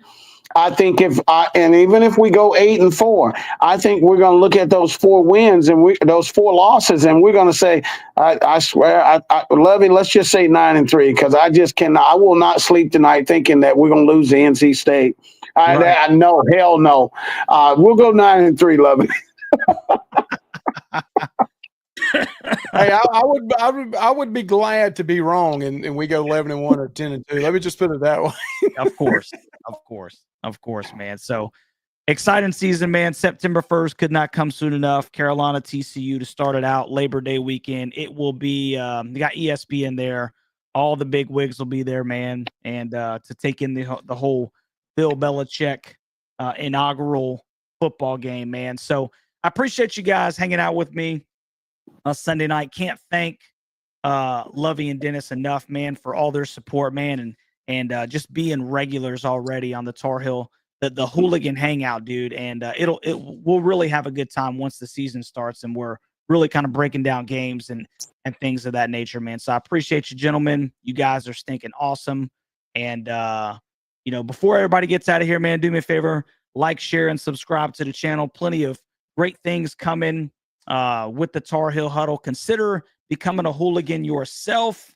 I think even if we go 8-4, I think we're going to look at those 4 wins and those 4 losses, and we're going to say, I swear, Lovey, let's just say 9-3, because I just cannot. I will not sleep tonight thinking that we're going to lose to NC State. I know, hell no. We'll go 9-3, Lovey. Hey, I would be glad to be wrong, and we go 11-1 or 10-2. Let me just put it that way. Of course, man. So exciting season, man. September 1st could not come soon enough. Carolina, TCU to start it out. Labor Day weekend. It will be. You got ESPN there. All the big wigs will be there, man, and to take in the whole Bill Belichick inaugural football game, man. So I appreciate you guys hanging out with me Sunday night. Can't thank Lovey and Dennis enough, man, for all their support, man, and just being regulars already on the Tar Heel, the hooligan hangout, dude. And we'll really have a good time once the season starts, and we're really kind of breaking down games and things of that nature, man. So I appreciate you, gentlemen. You guys are stinking awesome. And before everybody gets out of here, man, do me a favor, like, share, and subscribe to the channel. Plenty of great things coming with the Tar Heel Huddle. Consider becoming a hooligan yourself,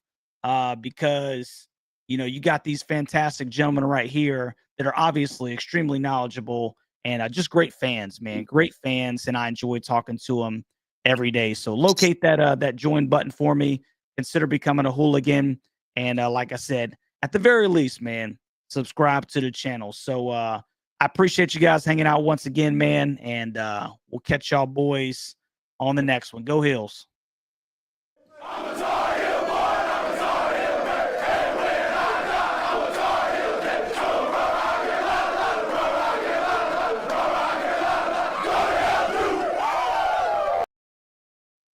because you got these fantastic gentlemen right here that are obviously extremely knowledgeable and just great fans, man. Great fans, and I enjoy talking to them every day. So locate that join button for me. Consider becoming a hooligan, and like I said, at the very least, man, subscribe to the channel. So I appreciate you guys hanging out once again, man, and we'll catch y'all boys on the next one. Go Heels.